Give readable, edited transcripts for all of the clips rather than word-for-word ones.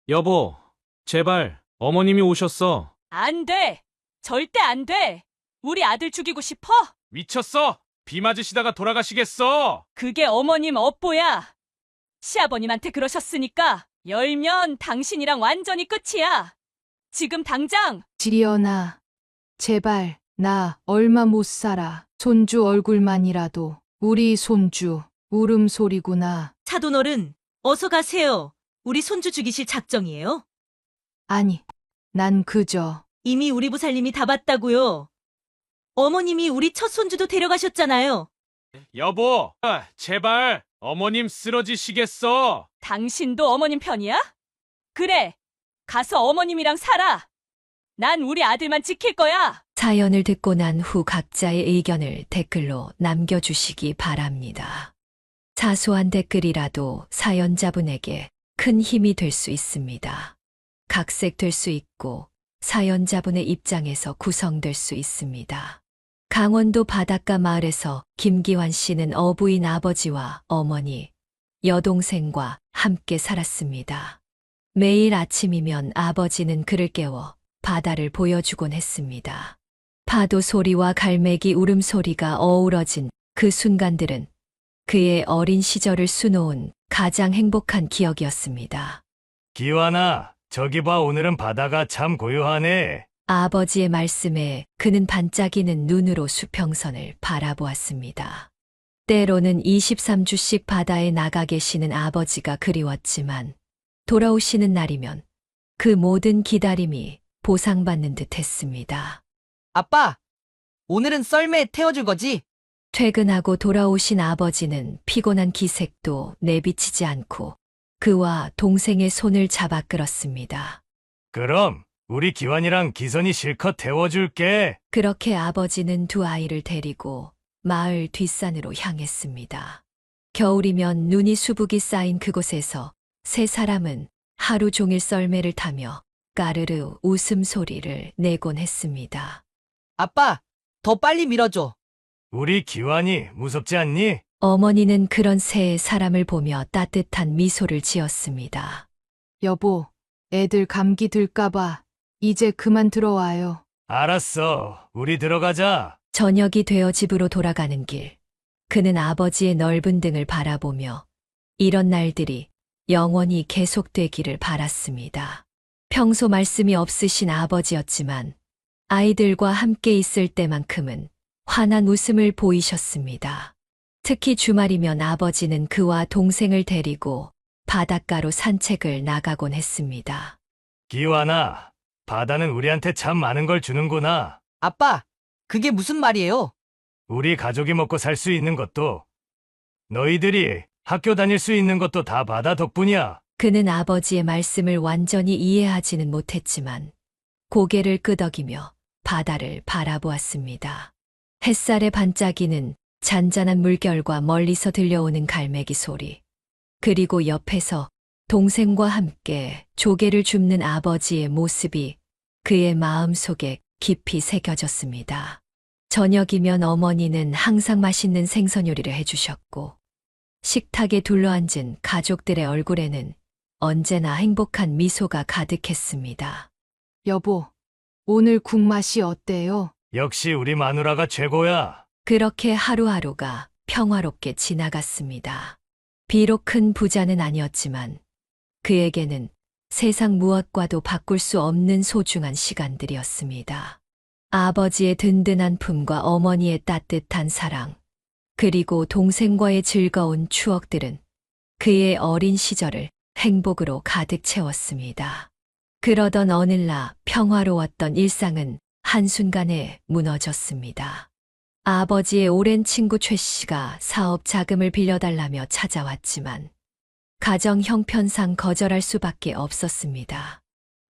여보, 제발, 어머님이 오셨어. 안 돼! 절대 안 돼! 우리 아들 죽이고 싶어? 미쳤어! 비 맞으시다가 돌아가시겠어! 그게 어머님 업보야. 시아버님한테 그러셨으니까 열면 당신이랑 완전히 끝이야. 지금 당장! 지리언아, 제발, 나 얼마 못 살아. 손주 얼굴만이라도. 우리 손주, 울음소리구나. 사돈어른, 어서 가세요. 우리 손주 죽이실 작정이에요? 아니, 난 그저. 이미 우리 부살님이 다 봤다고요. 어머님이 우리 첫 손주도 데려가셨잖아요. 여보, 제발, 어머님 쓰러지시겠어! 당신도 어머님 편이야? 그래, 가서 어머님이랑 살아. 난 우리 아들만 지킬 거야. 사연을 듣고 난 후 각자의 의견을 댓글로 남겨주시기 바랍니다. 사소한 댓글이라도 사연자분에게 큰 힘이 될 수 있습니다. 각색될 수 있고 사연자분의 입장에서 구성될 수 있습니다. 강원도 바닷가 마을에서 김기환 씨는 어부인 아버지와 어머니, 여동생과 함께 살았습니다. 매일 아침이면 아버지는 그를 깨워 바다를 보여주곤 했습니다. 파도 소리와 갈매기 울음소리가 어우러진 그 순간들은 그의 어린 시절을 수놓은 가장 행복한 기억이었습니다. 기환아, 저기 봐, 오늘은 바다가 참 고요하네. 아버지의 말씀에 그는 반짝이는 눈으로 수평선을 바라보았습니다. 때로는 23주씩 바다에 나가 계시는 아버지가 그리웠지만 돌아오시는 날이면 그 모든 기다림이 보상받는 듯 했습니다. 아빠, 오늘은 썰매 태워줄 거지? 퇴근하고 돌아오신 아버지는 피곤한 기색도 내비치지 않고 그와 동생의 손을 잡아 끌었습니다. 그럼 우리 기환이랑 기선이 실컷 태워줄게. 그렇게 아버지는 두 아이를 데리고 마을 뒷산으로 향했습니다. 겨울이면 눈이 수북이 쌓인 그곳에서 세 사람은 하루 종일 썰매를 타며 까르르 웃음소리를 내곤 했습니다. 아빠, 더 빨리 밀어줘. 우리 기환이 무섭지 않니? 어머니는 그런 세 사람을 보며 따뜻한 미소를 지었습니다. 여보, 애들 감기 들까봐. 이제 그만 들어와요. 알았어, 우리 들어가자. 저녁이 되어 집으로 돌아가는 길. 그는 아버지의 넓은 등을 바라보며 이런 날들이 영원히 계속되기를 바랐습니다. 평소 말씀이 없으신 아버지였지만 아이들과 함께 있을 때만큼은 환한 웃음을 보이셨습니다. 특히 주말이면 아버지는 그와 동생을 데리고 바닷가로 산책을 나가곤 했습니다. 기환아, 바다는 우리한테 참 많은 걸 주는구나. 아빠, 그게 무슨 말이에요? 우리 가족이 먹고 살 수 있는 것도, 너희들이 학교 다닐 수 있는 것도 다 바다 덕분이야. 그는 아버지의 말씀을 완전히 이해하지는 못했지만 고개를 끄덕이며 바다를 바라보았습니다. 햇살에 반짝이는 잔잔한 물결과 멀리서 들려오는 갈매기 소리, 그리고 옆에서 동생과 함께 조개를 줍는 아버지의 모습이 그의 마음속에 깊이 새겨졌습니다. 저녁이면 어머니는 항상 맛있는 생선 요리를 해주셨고 식탁에 둘러앉은 가족들의 얼굴에는 언제나 행복한 미소가 가득했습니다. 여보, 오늘 국맛이 어때요? 역시 우리 마누라가 최고야. 그렇게 하루하루가 평화롭게 지나갔습니다. 비록 큰 부자는 아니었지만 그에게는 세상 무엇과도 바꿀 수 없는 소중한 시간들이었습니다. 아버지의 든든한 품과 어머니의 따뜻한 사랑, 그리고 동생과의 즐거운 추억들은 그의 어린 시절을 행복으로 가득 채웠습니다. 그러던 어느 날 평화로웠던 일상은 한순간에 무너졌습니다. 아버지의 오랜 친구 최 씨가 사업 자금을 빌려달라며 찾아왔지만 가정 형편상 거절할 수밖에 없었습니다.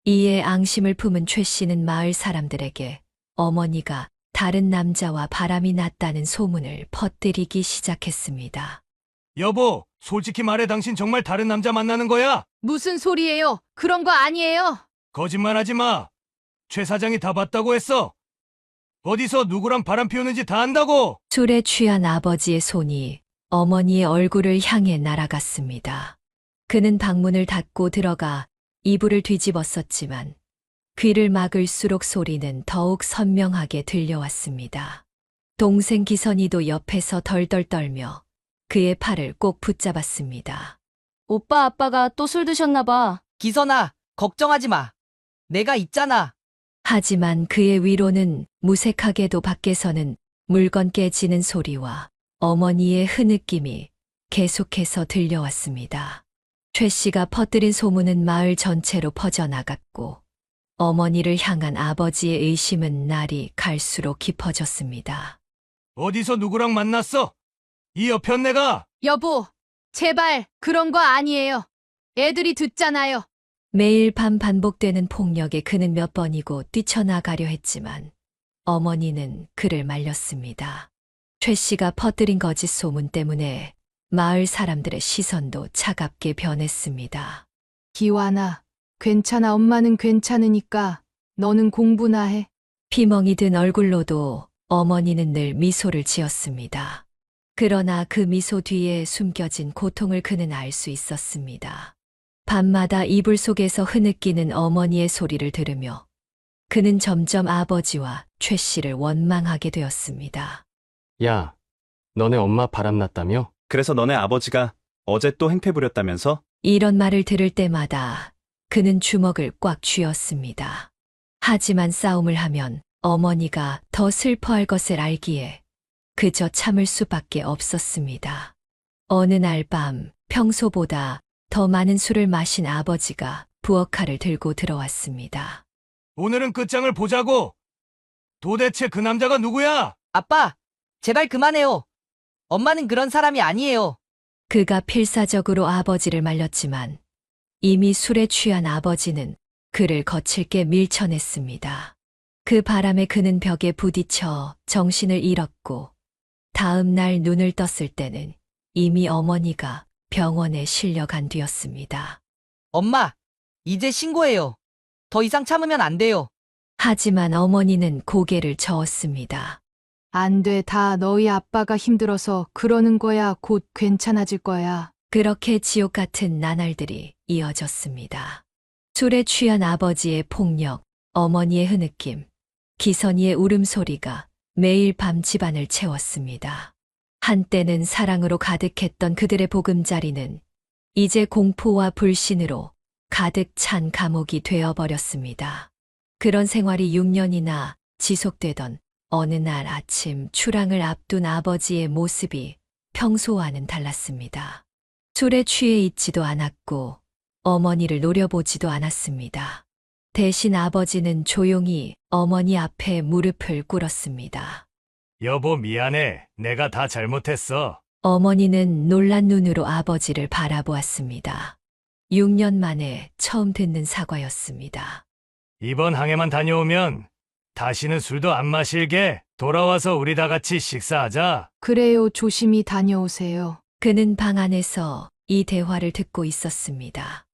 이에 앙심을 품은 최 씨는 마을 사람들에게 어머니가 다른 남자와 바람이 났다는 소문을 퍼뜨리기 시작했습니다. 여보, 솔직히 말해, 당신 정말 다른 남자 만나는 거야? 무슨 소리예요? 그런 거 아니에요. 거짓말하지 마. 최 사장이 다 봤다고 했어. 어디서 누구랑 바람 피우는지 다 안다고. 술에 취한 아버지의 손이 어머니의 얼굴을 향해 날아갔습니다. 그는 방문을 닫고 들어가 이불을 뒤집었었지만 귀를 막을수록 소리는 더욱 선명하게 들려왔습니다. 동생 기선이도 옆에서 덜덜 떨며 그의 팔을 꼭 붙잡았습니다. 오빠 아빠가 또 술 드셨나 봐. 기선아, 걱정하지 마. 내가 있잖아. 하지만 그의 위로는 무색하게도 밖에서는 물건 깨지는 소리와 어머니의 흐느낌이 계속해서 들려왔습니다. 최 씨가 퍼뜨린 소문은 마을 전체로 퍼져나갔고 어머니를 향한 아버지의 의심은 날이 갈수록 깊어졌습니다. 어디서 누구랑 만났어? 이 여편네가 여보, 제발 그런 거 아니에요. 애들이 듣잖아요. 매일 밤 반복되는 폭력에 그는 몇 번이고 뛰쳐나가려 했지만 어머니는 그를 말렸습니다. 최 씨가 퍼뜨린 거짓 소문 때문에 마을 사람들의 시선도 차갑게 변했습니다. 기완아, 괜찮아. 엄마는 괜찮으니까 너는 공부나 해. 피멍이 든 얼굴로도 어머니는 늘 미소를 지었습니다. 그러나 그 미소 뒤에 숨겨진 고통을 그는 알 수 있었습니다. 밤마다 이불 속에서 흐느끼는 어머니의 소리를 들으며 그는 점점 아버지와 최 씨를 원망하게 되었습니다. 야, 너네 엄마 바람났다며? 그래서 너네 아버지가 어제 또 행패 부렸다면서? 이런 말을 들을 때마다 그는 주먹을 꽉 쥐었습니다. 하지만 싸움을 하면 어머니가 더 슬퍼할 것을 알기에 그저 참을 수밖에 없었습니다. 어느 날 밤 평소보다 더 많은 술을 마신 아버지가 부엌칼을 들고 들어왔습니다. 오늘은 끝장을 보자고. 도대체 그 남자가 누구야? 아빠, 제발 그만해요. 엄마는 그런 사람이 아니에요. 그가 필사적으로 아버지를 말렸지만 이미 술에 취한 아버지는 그를 거칠게 밀쳐냈습니다. 그 바람에 그는 벽에 부딪혀 정신을 잃었고 다음 날 눈을 떴을 때는 이미 어머니가 병원에 실려간 뒤였습니다. 엄마, 이제 신고해요. 더 이상 참으면 안 돼요. 하지만 어머니는 고개를 저었습니다. 안 돼. 다 너희 아빠가 힘들어서 그러는 거야. 곧 괜찮아질 거야. 그렇게 지옥 같은 나날들이 이어졌습니다. 술에 취한 아버지의 폭력, 어머니의 흐느낌, 기선이의 울음소리가 매일 밤 집안을 채웠습니다. 한때는 사랑으로 가득했던 그들의 보금자리는 이제 공포와 불신으로 가득 찬 감옥이 되어버렸습니다. 그런 생활이 6년이나 지속되던 어느 날 아침 출항을 앞둔 아버지의 모습이 평소와는 달랐습니다. 술에 취해 있지도 않았고 어머니를 노려보지도 않았습니다. 대신 아버지는 조용히 어머니 앞에 무릎을 꿇었습니다. 여보, 미안해. 내가 다 잘못했어. 어머니는 놀란 눈으로 아버지를 바라보았습니다. 6년 만에 처음 듣는 사과였습니다. 이번 항해만 다녀오면 다시는 술도 안 마실게. 돌아와서 우리 다 같이 식사하자. 그래요. 조심히 다녀오세요. 그는 방 안에서 이 대화를 듣고 있었습니다.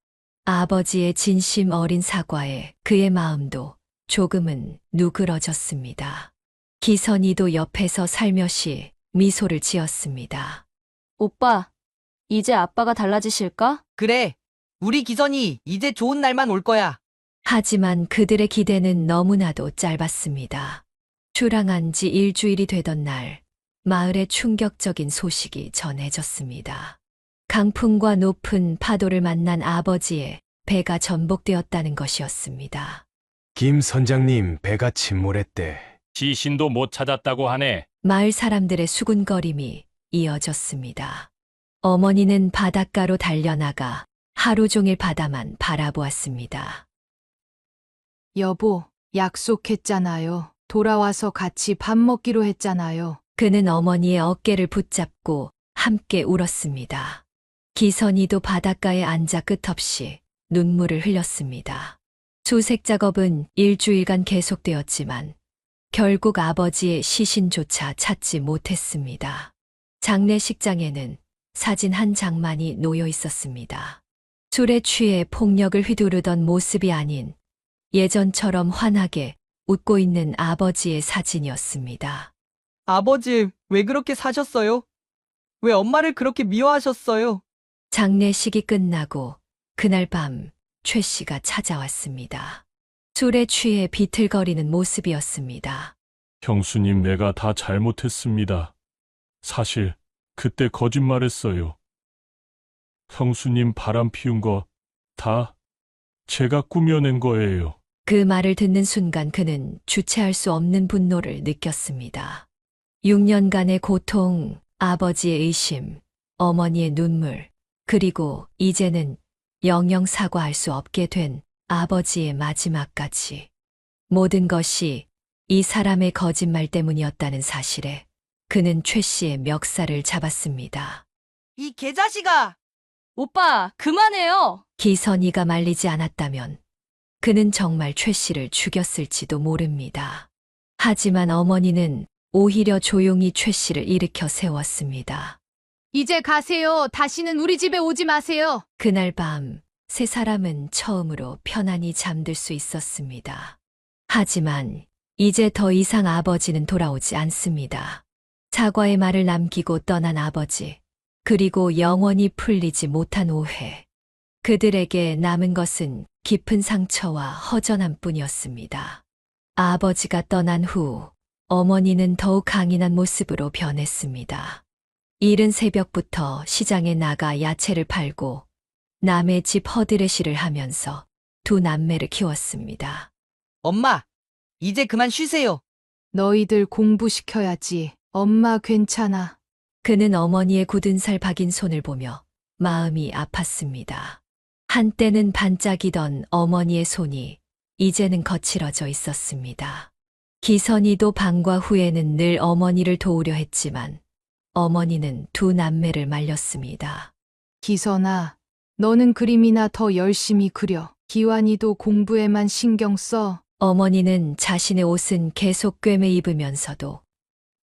아버지의 진심 어린 사과에 그의 마음도 조금은 누그러졌습니다. 기선이도 옆에서 살며시 미소를 지었습니다. 오빠, 이제 아빠가 달라지실까? 그래, 우리 기선이 이제 좋은 날만 올 거야. 하지만 그들의 기대는 너무나도 짧았습니다. 출항한 지 일주일이 되던 날, 마을에 충격적인 소식이 전해졌습니다. 강풍과 높은 파도를 만난 아버지의 배가 전복되었다는 것이었습니다. 김 선장님 배가 침몰했대. 시신도 못 찾았다고 하네. 마을 사람들의 수군거림이 이어졌습니다. 어머니는 바닷가로 달려나가 하루 종일 바다만 바라보았습니다. 여보, 약속했잖아요. 돌아와서 같이 밥 먹기로 했잖아요. 그는 어머니의 어깨를 붙잡고 함께 울었습니다. 기선이도 바닷가에 앉아 끝없이 눈물을 흘렸습니다. 수색 작업은 일주일간 계속되었지만 결국 아버지의 시신조차 찾지 못했습니다. 장례식장에는 사진 한 장만이 놓여 있었습니다. 술에 취해 폭력을 휘두르던 모습이 아닌 예전처럼 환하게 웃고 있는 아버지의 사진이었습니다. 아버지, 왜 그렇게 사셨어요? 왜 엄마를 그렇게 미워하셨어요? 장례식이 끝나고 그날 밤 최 씨가 찾아왔습니다. 술에 취해 비틀거리는 모습이었습니다. 형수님, 내가 다 잘못했습니다. 사실 그때 거짓말했어요. 형수님 바람 피운 거 다 제가 꾸며낸 거예요. 그 말을 듣는 순간 그는 주체할 수 없는 분노를 느꼈습니다. 6년간의 고통, 아버지의 의심, 어머니의 눈물, 그리고 이제는 영영 사과할 수 없게 된 아버지의 마지막까지. 모든 것이 이 사람의 거짓말 때문이었다는 사실에 그는 최 씨의 멱살을 잡았습니다. 이 개자식아! 오빠, 그만해요. 기선이가 말리지 않았다면 그는 정말 최 씨를 죽였을지도 모릅니다. 하지만 어머니는 오히려 조용히 최 씨를 일으켜 세웠습니다. 이제 가세요. 다시는 우리 집에 오지 마세요. 그날 밤 세 사람은 처음으로 편안히 잠들 수 있었습니다. 하지만 이제 더 이상 아버지는 돌아오지 않습니다. 사과의 말을 남기고 떠난 아버지, 그리고 영원히 풀리지 못한 오해. 그들에게 남은 것은 깊은 상처와 허전함 뿐이었습니다. 아버지가 떠난 후 어머니는 더욱 강인한 모습으로 변했습니다. 이른 새벽부터 시장에 나가 야채를 팔고 남의 집 허드레시를 하면서 두 남매를 키웠습니다. 엄마, 이제 그만 쉬세요. 너희들 공부시켜야지. 엄마 괜찮아. 그는 어머니의 굳은 살 박인 손을 보며 마음이 아팠습니다. 한때는 반짝이던 어머니의 손이 이제는 거칠어져 있었습니다. 기선이도 방과 후에는 늘 어머니를 도우려 했지만 어머니는 두 남매를 말렸습니다. 기선아, 너는 그림이나 더 열심히 그려. 기완이도 공부에만 신경 써. 어머니는 자신의 옷은 계속 꿰매 입으면서도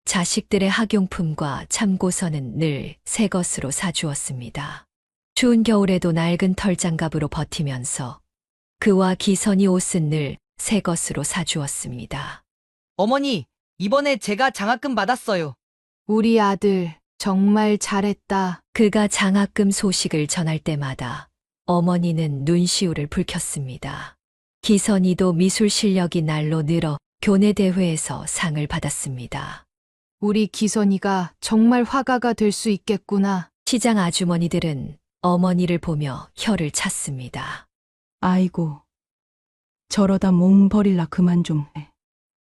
자식들의 학용품과 참고서는 늘 새 것으로 사주었습니다. 추운 겨울에도 낡은 털장갑으로 버티면서 그와 기선이 옷은 늘 새 것으로 사주었습니다. 어머니, 이번에 제가 장학금 받았어요. 우리 아들 정말 잘했다. 그가 장학금 소식을 전할 때마다 어머니는 눈시울을 붉혔습니다. 기선이도 미술 실력이 날로 늘어 교내 대회에서 상을 받았습니다. 우리 기선이가 정말 화가가 될 수 있겠구나. 시장 아주머니들은 어머니를 보며 혀를 찼습니다. 아이고, 저러다 몸 버릴라 그만 좀 해.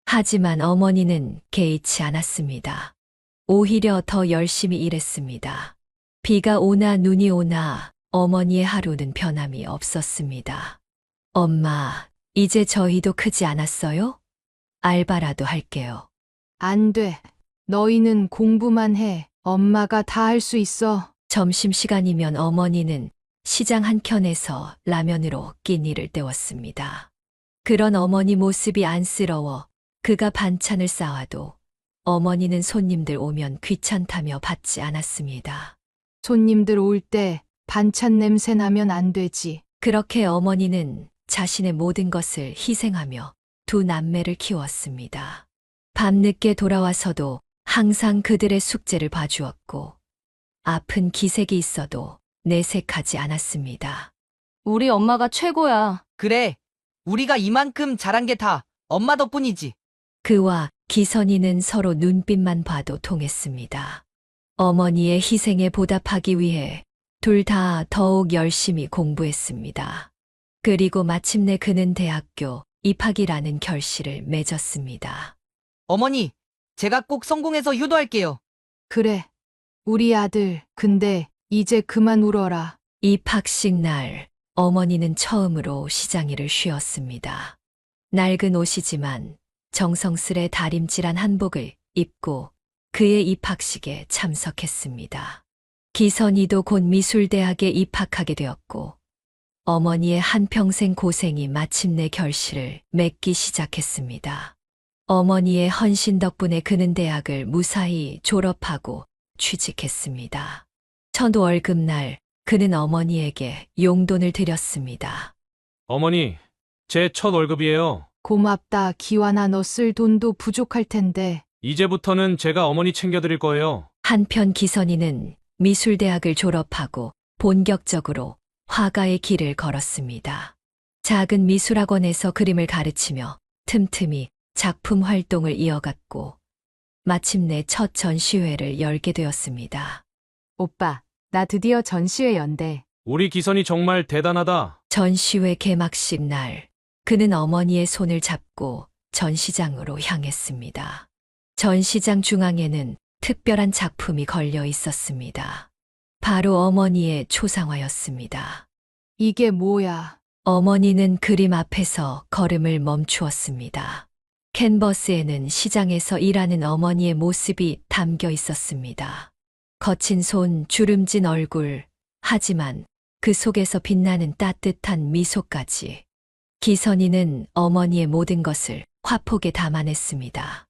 하지만 어머니는 개의치 않았습니다. 오히려 더 열심히 일했습니다. 비가 오나 눈이 오나 어머니의 하루는 변함이 없었습니다. 엄마, 이제 저희도 크지 않았어요? 알바라도 할게요. 안 돼. 너희는 공부만 해. 엄마가 다 할 수 있어. 점심시간이면 어머니는 시장 한켠에서 라면으로 끼니를 때웠습니다. 그런 어머니 모습이 안쓰러워 그가 반찬을 쌓아도 어머니는 손님들 오면 귀찮다며 받지 않았습니다. 손님들 올 때 반찬 냄새 나면 안 되지. 그렇게 어머니는 자신의 모든 것을 희생하며 두 남매를 키웠습니다. 밤늦게 돌아와서도 항상 그들의 숙제를 봐주었고 아픈 기색이 있어도 내색하지 않았습니다. 우리 엄마가 최고야. 그래, 우리가 이만큼 잘한 게 다 엄마 덕분이지. 그와 기선이는 서로 눈빛만 봐도 통했습니다. 어머니의 희생에 보답하기 위해 둘 다 더욱 열심히 공부했습니다. 그리고 마침내 그는 대학교 입학이라는 결실을 맺었습니다. 어머니, 제가 꼭 성공해서 효도할게요. 그래. 우리 아들, 근데 이제 그만 울어라. 입학식 날 어머니는 처음으로 시장일을 쉬었습니다. 낡은 옷이지만 정성스레 다림질한 한복을 입고 그의 입학식에 참석했습니다. 기선이도 곧 미술대학에 입학하게 되었고 어머니의 한평생 고생이 마침내 결실을 맺기 시작했습니다. 어머니의 헌신 덕분에 그는 대학을 무사히 졸업하고 취직했습니다. 첫 월급날 그는 어머니에게 용돈을 드렸습니다. 어머니, 제 첫 월급이에요. 고맙다. 기완아, 너 쓸 돈도 부족할 텐데. 이제부터는 제가 어머니 챙겨드릴 거예요. 한편 기선이는 미술대학을 졸업하고 본격적으로 화가의 길을 걸었습니다. 작은 미술학원에서 그림을 가르치며 틈틈이 작품 활동을 이어갔고 마침내 첫 전시회를 열게 되었습니다. 오빠, 나 드디어 전시회 연대. 우리 기선이 정말 대단하다. 전시회 개막식 날, 그는 어머니의 손을 잡고 전시장으로 향했습니다. 전시장 중앙에는 특별한 작품이 걸려 있었습니다. 바로 어머니의 초상화였습니다. 이게 뭐야? 어머니는 그림 앞에서 걸음을 멈추었습니다. 캔버스에는 시장에서 일하는 어머니의 모습이 담겨 있었습니다. 거친 손, 주름진 얼굴, 하지만 그 속에서 빛나는 따뜻한 미소까지. 기선이는 어머니의 모든 것을 화폭에 담아냈습니다.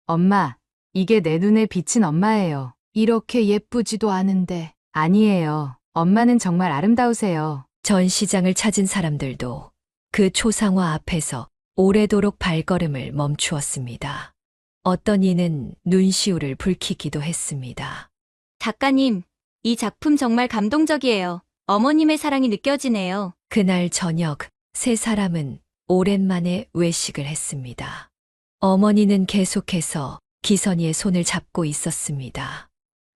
엄마, 이게 내 눈에 비친 엄마예요. 이렇게 예쁘지도 않은데. 아니에요. 엄마는 정말 아름다우세요. 전시장을 찾은 사람들도 그 초상화 앞에서 오래도록 발걸음을 멈추었습니다. 어떤 이는 눈시울을 붉히기도 했습니다. 작가님, 이 작품 정말 감동적이에요. 어머님의 사랑이 느껴지네요. 그날 저녁 세 사람은 오랜만에 외식을 했습니다. 어머니는 계속해서 기선이의 손을 잡고 있었습니다.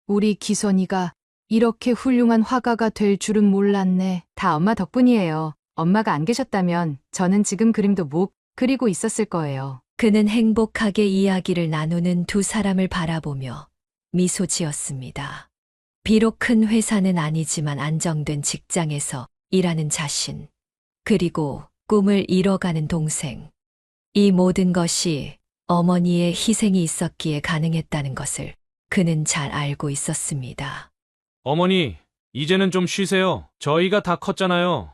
우리 기선이가 이렇게 훌륭한 화가가 될 줄은 몰랐네. 다 엄마 덕분이에요. 엄마가 안 계셨다면 저는 지금 그림도 못 그리고 있었을 거예요. 그는 행복하게 이야기를 나누는 두 사람을 바라보며 미소 지었습니다. 비록 큰 회사는 아니지만 안정된 직장에서 일하는 자신, 그리고 꿈을 이뤄가는 동생. 이 모든 것이 어머니의 희생이 있었기에 가능했다는 것을 그는 잘 알고 있었습니다. 어머니, 이제는 좀 쉬세요. 저희가 다 컸잖아요.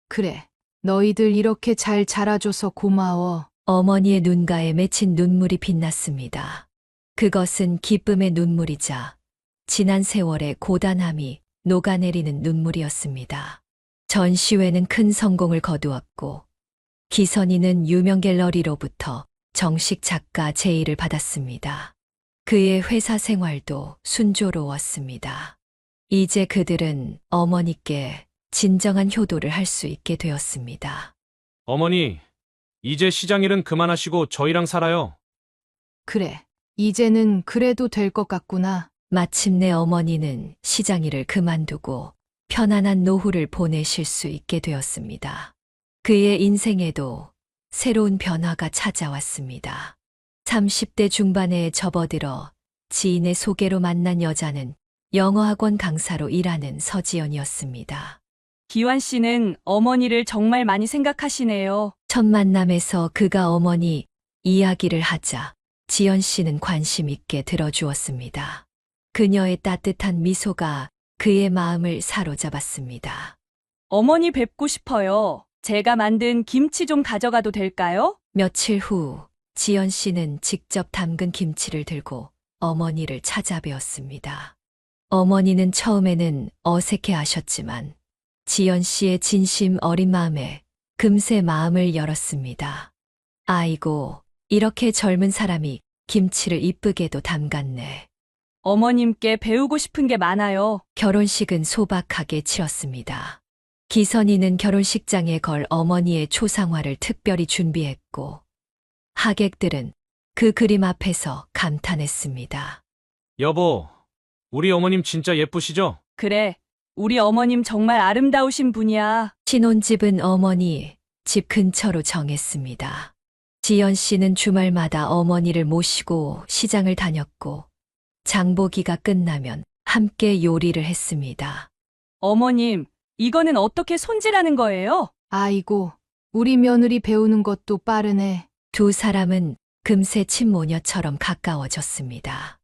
그래. 너희들 이렇게 잘 자라줘서 고마워. 어머니의 눈가에 맺힌 눈물이 빛났습니다. 그것은 기쁨의 눈물이자 지난 세월의 고단함이 녹아내리는 눈물이었습니다. 전시회는 큰 성공을 거두었고 기선이는 유명 갤러리로부터 정식 작가 제의를 받았습니다. 그의 회사 생활도 순조로웠습니다. 이제 그들은 어머니께 진정한 효도를 할 수 있게 되었습니다. 어머니, 이제 시장 일은 그만하시고 저희랑 살아요. 그래. 이제는 그래도 될 것 같구나. 마침내 어머니는 시장 일을 그만두고 편안한 노후를 보내실 수 있게 되었습니다. 그의 인생에도 새로운 변화가 찾아왔습니다. 30대 중반에 접어들어 지인의 소개로 만난 여자는 영어학원 강사로 일하는 서지연이었습니다. 기환 씨는 어머니를 정말 많이 생각하시네요. 첫 만남에서 그가 어머니 이야기를 하자 지연 씨는 관심 있게 들어주었습니다. 그녀의 따뜻한 미소가 그의 마음을 사로잡았습니다. 어머니 뵙고 싶어요. 제가 만든 김치 좀 가져가도 될까요? 며칠 후 지연 씨는 직접 담근 김치를 들고 어머니를 찾아뵈었습니다. 어머니는 처음에는 어색해 하셨지만 지연 씨의 진심 어린 마음에 금세 마음을 열었습니다. 아이고, 이렇게 젊은 사람이 김치를 이쁘게도 담갔네. 어머님께 배우고 싶은 게 많아요. 결혼식은 소박하게 치렀습니다. 기선이는 결혼식장에 걸 어머니의 초상화를 특별히 준비했고 하객들은 그 그림 앞에서 감탄했습니다. 여보, 우리 어머님 진짜 예쁘시죠? 그래, 우리 어머님 정말 아름다우신 분이야. 신혼집은 어머니 집 근처로 정했습니다. 지연 씨는 주말마다 어머니를 모시고 시장을 다녔고 장보기가 끝나면 함께 요리를 했습니다. 어머님, 이거는 어떻게 손질하는 거예요? 아이고, 우리 며느리 배우는 것도 빠르네. 두 사람은 금세 친모녀처럼 가까워졌습니다.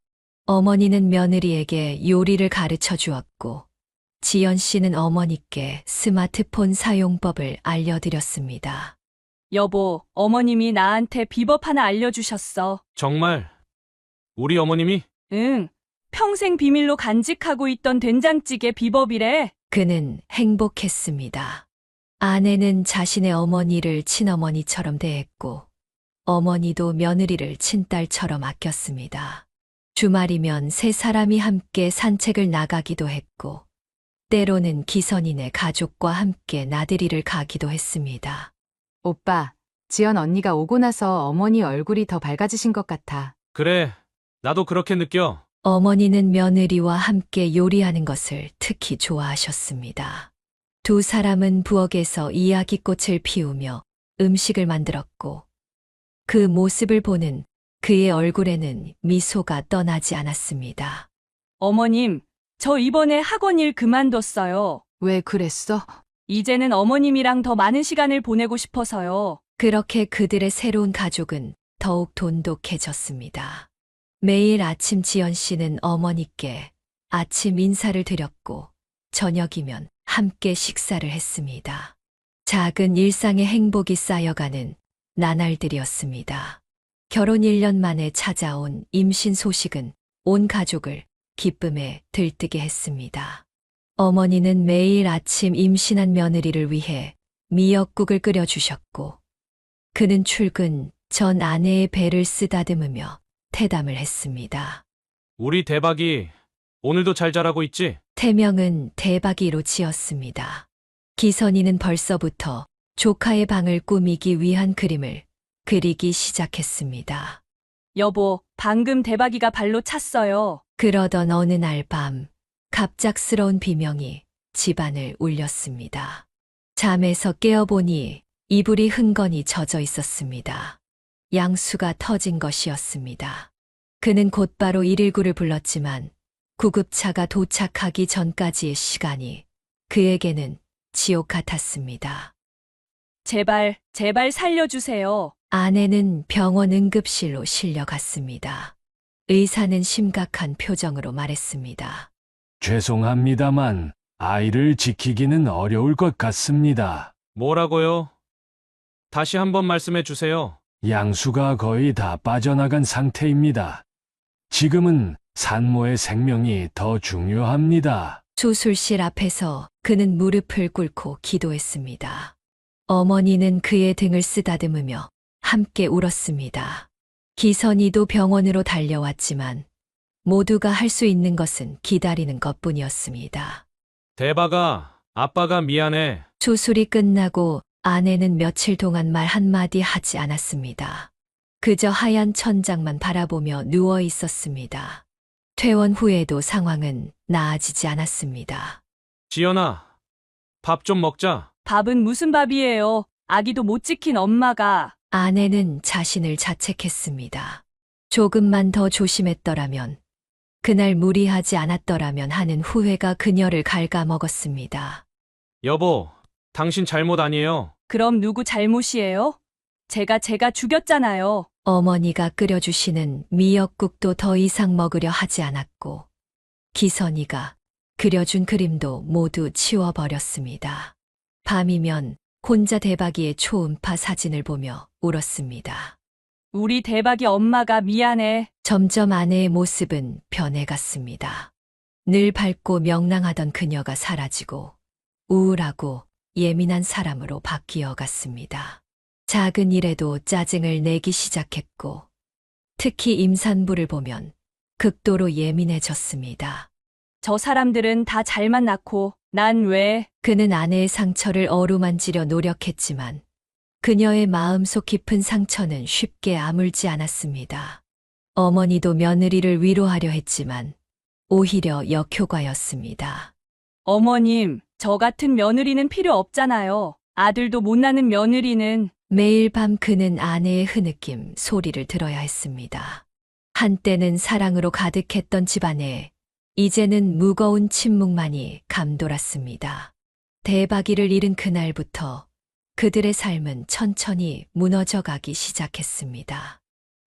어머니는 며느리에게 요리를 가르쳐 주었고 지연 씨는 어머니께 스마트폰 사용법을 알려드렸습니다. 여보, 어머님이 나한테 비법 하나 알려주셨어. 정말? 우리 어머님이? 응, 평생 비밀로 간직하고 있던 된장찌개 비법이래. 그는 행복했습니다. 아내는 자신의 어머니를 친어머니처럼 대했고 어머니도 며느리를 친딸처럼 아꼈습니다. 주말이면 세 사람이 함께 산책을 나가기도 했고 때로는 기선이네 가족과 함께 나들이를 가기도 했습니다. 오빠, 지연 언니가 오고 나서 어머니 얼굴이 더 밝아지신 것 같아. 그래, 나도 그렇게 느껴. 어머니는 며느리와 함께 요리하는 것을 특히 좋아하셨습니다. 두 사람은 부엌에서 이야기꽃을 피우며 음식을 만들었고 그 모습을 보는 그의 얼굴에는 미소가 떠나지 않았습니다. 어머님, 저 이번에 학원 일 그만뒀어요. 왜 그랬어? 이제는 어머님이랑 더 많은 시간을 보내고 싶어서요. 그렇게 그들의 새로운 가족은 더욱 돈독해졌습니다. 매일 아침 지연 씨는 어머니께 아침 인사를 드렸고 저녁이면 함께 식사를 했습니다. 작은 일상의 행복이 쌓여가는 나날들이었습니다. 결혼 1년 만에 찾아온 임신 소식은 온 가족을 기쁨에 들뜨게 했습니다. 어머니는 매일 아침 임신한 며느리를 위해 미역국을 끓여주셨고 그는 출근 전 아내의 배를 쓰다듬으며 태담을 했습니다. 우리 대박이 오늘도 잘 자라고 있지? 태명은 대박이로 지었습니다. 기선이는 벌써부터 조카의 방을 꾸미기 위한 그림을 그리기 시작했습니다. 여보, 방금 대박이가 발로 찼어요. 그러던 어느 날 밤 갑작스러운 비명이 집안을 울렸습니다. 잠에서 깨어보니 이불이 흥건히 젖어 있었습니다. 양수가 터진 것이었습니다. 그는 곧바로 119를 불렀지만 구급차가 도착하기 전까지의 시간이 그에게는 지옥 같았습니다. 제발 살려주세요. 아내는 병원 응급실로 실려갔습니다. 의사는 심각한 표정으로 말했습니다. 죄송합니다만 아이를 지키기는 어려울 것 같습니다. 뭐라고요? 다시 한번 말씀해 주세요. 양수가 거의 다 빠져나간 상태입니다. 지금은 산모의 생명이 더 중요합니다. 수술실 앞에서 그는 무릎을 꿇고 기도했습니다. 어머니는 그의 등을 쓰다듬으며 함께 울었습니다. 기선이도 병원으로 달려왔지만 모두가 할 수 있는 것은 기다리는 것뿐이었습니다. 대박아, 아빠가 미안해. 수술이 끝나고 아내는 며칠 동안 말 한마디 하지 않았습니다. 그저 하얀 천장만 바라보며 누워 있었습니다. 퇴원 후에도 상황은 나아지지 않았습니다. 지연아, 밥 좀 먹자. 밥은 무슨 밥이에요? 아기도 못 지킨 엄마가. 아내는 자신을 자책했습니다. 조금만 더 조심했더라면, 그날 무리하지 않았더라면 하는 후회가 그녀를 갉아먹었습니다. 여보, 당신 잘못 아니에요. 그럼 누구 잘못이에요? 제가 죽였잖아요. 어머니가 끓여주시는 미역국도 더 이상 먹으려 하지 않았고, 기선이가 그려준 그림도 모두 치워버렸습니다. 밤이면 혼자 대박이의 초음파 사진을 보며 울었습니다. 우리 대박이 엄마가 미안해. 점점 아내의 모습은 변해갔습니다. 늘 밝고 명랑하던 그녀가 사라지고 우울하고 예민한 사람으로 바뀌어 갔습니다. 작은 일에도 짜증을 내기 시작했고 특히 임산부를 보면 극도로 예민해졌습니다. 저 사람들은 다 잘만 낳고 난 왜? 그는 아내의 상처를 어루만지려 노력했지만 그녀의 마음속 깊은 상처는 쉽게 아물지 않았습니다. 어머니도 며느리를 위로하려 했지만 오히려 역효과였습니다. 어머님, 저 같은 며느리는 필요 없잖아요. 아들도 못 낳는 며느리는. 매일 밤 그는 아내의 흐느낌 소리를 들어야 했습니다. 한때는 사랑으로 가득했던 집안에 이제는 무거운 침묵만이 감돌았습니다. 대박이를 잃은 그날부터 그들의 삶은 천천히 무너져가기 시작했습니다.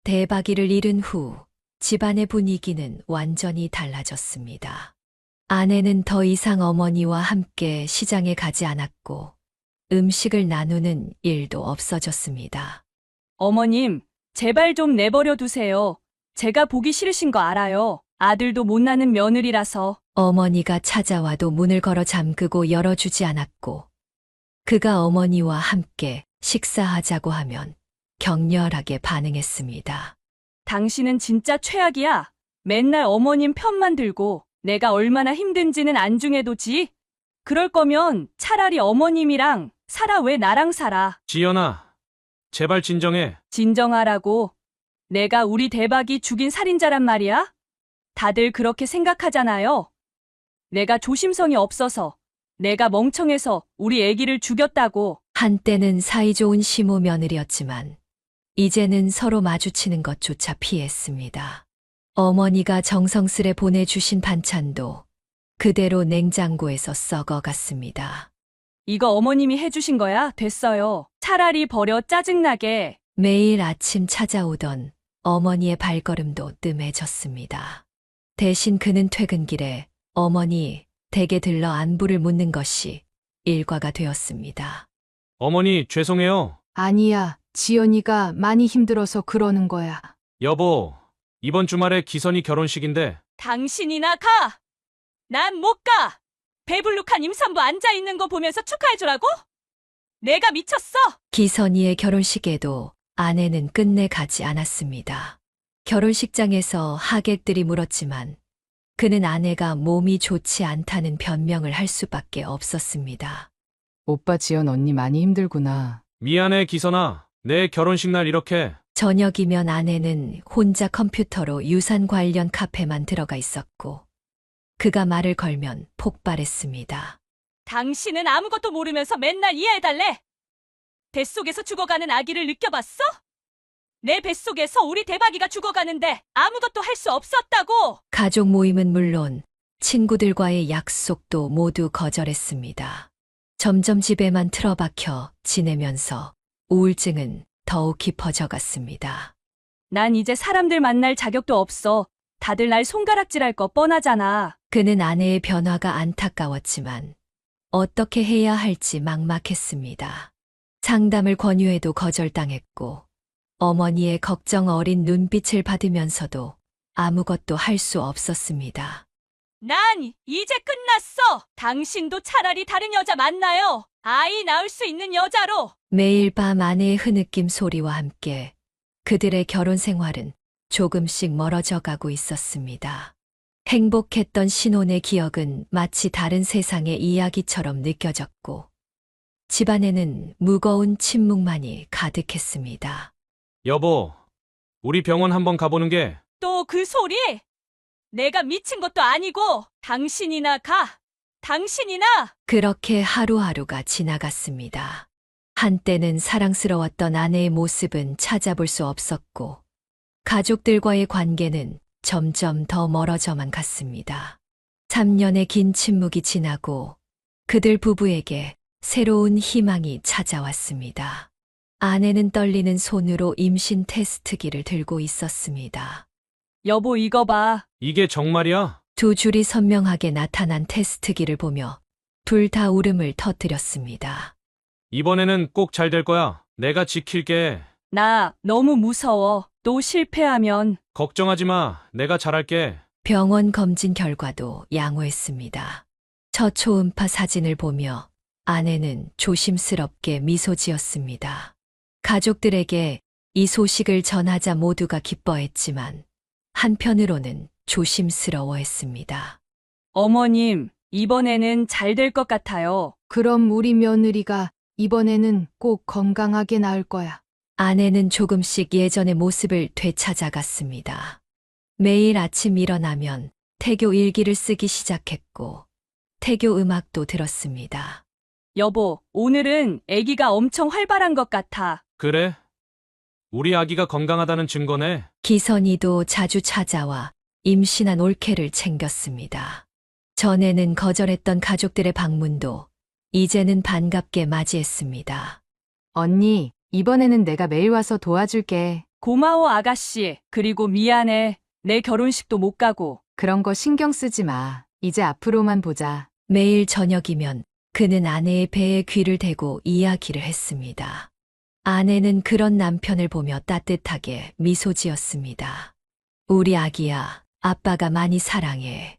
대박이를 잃은 후 집안의 분위기는 완전히 달라졌습니다. 아내는 더 이상 어머니와 함께 시장에 가지 않았고 음식을 나누는 일도 없어졌습니다. 어머님, 제발 좀 내버려 두세요. 제가 보기 싫으신 거 알아요. 아들도 못 낳는 며느리라서. 어머니가 찾아와도 문을 걸어 잠그고 열어주지 않았고 그가 어머니와 함께 식사하자고 하면 격렬하게 반응했습니다. 당신은 진짜 최악이야. 맨날 어머님 편만 들고 내가 얼마나 힘든지는 안중에도지. 그럴 거면 차라리 어머님이랑 살아. 왜 나랑 살아? 지연아, 제발 진정해. 진정하라고. 내가 우리 대박이 죽인 살인자란 말이야? 다들 그렇게 생각하잖아요. 내가 조심성이 없어서, 내가 멍청해서 우리 애기를 죽였다고. 한때는 사이좋은 시모 며느리였지만 이제는 서로 마주치는 것조차 피했습니다. 어머니가 정성스레 보내주신 반찬도 그대로 냉장고에서 썩어갔습니다. 이거 어머님이 해주신 거야? 됐어요. 차라리 버려. 짜증나게. 매일 아침 찾아오던 어머니의 발걸음도 뜸해졌습니다. 대신 그는 퇴근길에 어머니 댁에 들러 안부를 묻는 것이 일과가 되었습니다. 어머니, 죄송해요. 아니야, 지연이가 많이 힘들어서 그러는 거야. 여보, 이번 주말에 기선이 결혼식인데 당신이나 가! 난 못 가! 배불룩한 임산부 앉아있는 거 보면서 축하해주라고? 내가 미쳤어! 기선이의 결혼식에도 아내는 끝내 가지 않았습니다. 결혼식장에서 하객들이 물었지만 그는 아내가 몸이 좋지 않다는 변명을 할 수밖에 없었습니다. 오빠 지연 언니 많이 힘들구나. 미안해, 기선아. 내 결혼식 날 이렇게. 저녁이면 아내는 혼자 컴퓨터로 유산 관련 카페만 들어가 있었고 그가 말을 걸면 폭발했습니다. 당신은 아무것도 모르면서 맨날 이해해달래! 뱃속에서 죽어가는 아기를 느껴봤어? 내 뱃속에서 우리 대박이가 죽어가는데 아무것도 할 수 없었다고! 가족 모임은 물론 친구들과의 약속도 모두 거절했습니다. 점점 집에만 틀어박혀 지내면서 우울증은 더욱 깊어져 갔습니다. 난 이제 사람들 만날 자격도 없어. 다들 날 손가락질할 거 뻔하잖아. 그는 아내의 변화가 안타까웠지만 어떻게 해야 할지 막막했습니다. 상담을 권유해도 거절당했고 어머니의 걱정 어린 눈빛을 받으면서도 아무것도 할 수 없었습니다. 난 이제 끝났어! 당신도 차라리 다른 여자 만나요! 아이 낳을 수 있는 여자로! 매일 밤 아내의 흐느낌 소리와 함께 그들의 결혼 생활은 조금씩 멀어져 가고 있었습니다. 행복했던 신혼의 기억은 마치 다른 세상의 이야기처럼 느껴졌고 집안에는 무거운 침묵만이 가득했습니다. 여보, 우리 병원 한번 가보는 게. 또 그 소리? 내가 미친 것도 아니고 당신이나 가! 당신이나! 그렇게 하루하루가 지나갔습니다. 한때는 사랑스러웠던 아내의 모습은 찾아볼 수 없었고 가족들과의 관계는 점점 더 멀어져만 갔습니다. 3년의 긴 침묵이 지나고 그들 부부에게 새로운 희망이 찾아왔습니다. 아내는 떨리는 손으로 임신 테스트기를 들고 있었습니다. 여보, 이거 봐. 이게 정말이야? 두 줄이 선명하게 나타난 테스트기를 보며 둘 다 울음을 터뜨렸습니다. 이번에는 꼭 잘 될 거야. 내가 지킬게. 나 너무 무서워. 또 실패하면. 걱정하지 마. 내가 잘할게. 병원 검진 결과도 양호했습니다. 첫 초음파 사진을 보며 아내는 조심스럽게 미소 지었습니다. 가족들에게 이 소식을 전하자 모두가 기뻐했지만 한편으로는 조심스러워했습니다. 어머님, 이번에는 잘 될 것 같아요. 그럼 우리 며느리가 이번에는 꼭 건강하게 나을 거야. 아내는 조금씩 예전의 모습을 되찾아갔습니다. 매일 아침 일어나면 태교 일기를 쓰기 시작했고 태교 음악도 들었습니다. 여보, 오늘은 아기가 엄청 활발한 것 같아. 그래? 우리 아기가 건강하다는 증거네. 기선이도 자주 찾아와 임신한 올케를 챙겼습니다. 전에는 거절했던 가족들의 방문도 이제는 반갑게 맞이했습니다. 언니, 이번에는 내가 매일 와서 도와줄게. 고마워, 아가씨. 그리고 미안해. 내 결혼식도 못 가고. 그런 거 신경 쓰지 마. 이제 앞으로만 보자. 매일 저녁이면 그는 아내의 배에 귀를 대고 이야기를 했습니다. 아내는 그런 남편을 보며 따뜻하게 미소 지었습니다. 우리 아기야, 아빠가 많이 사랑해.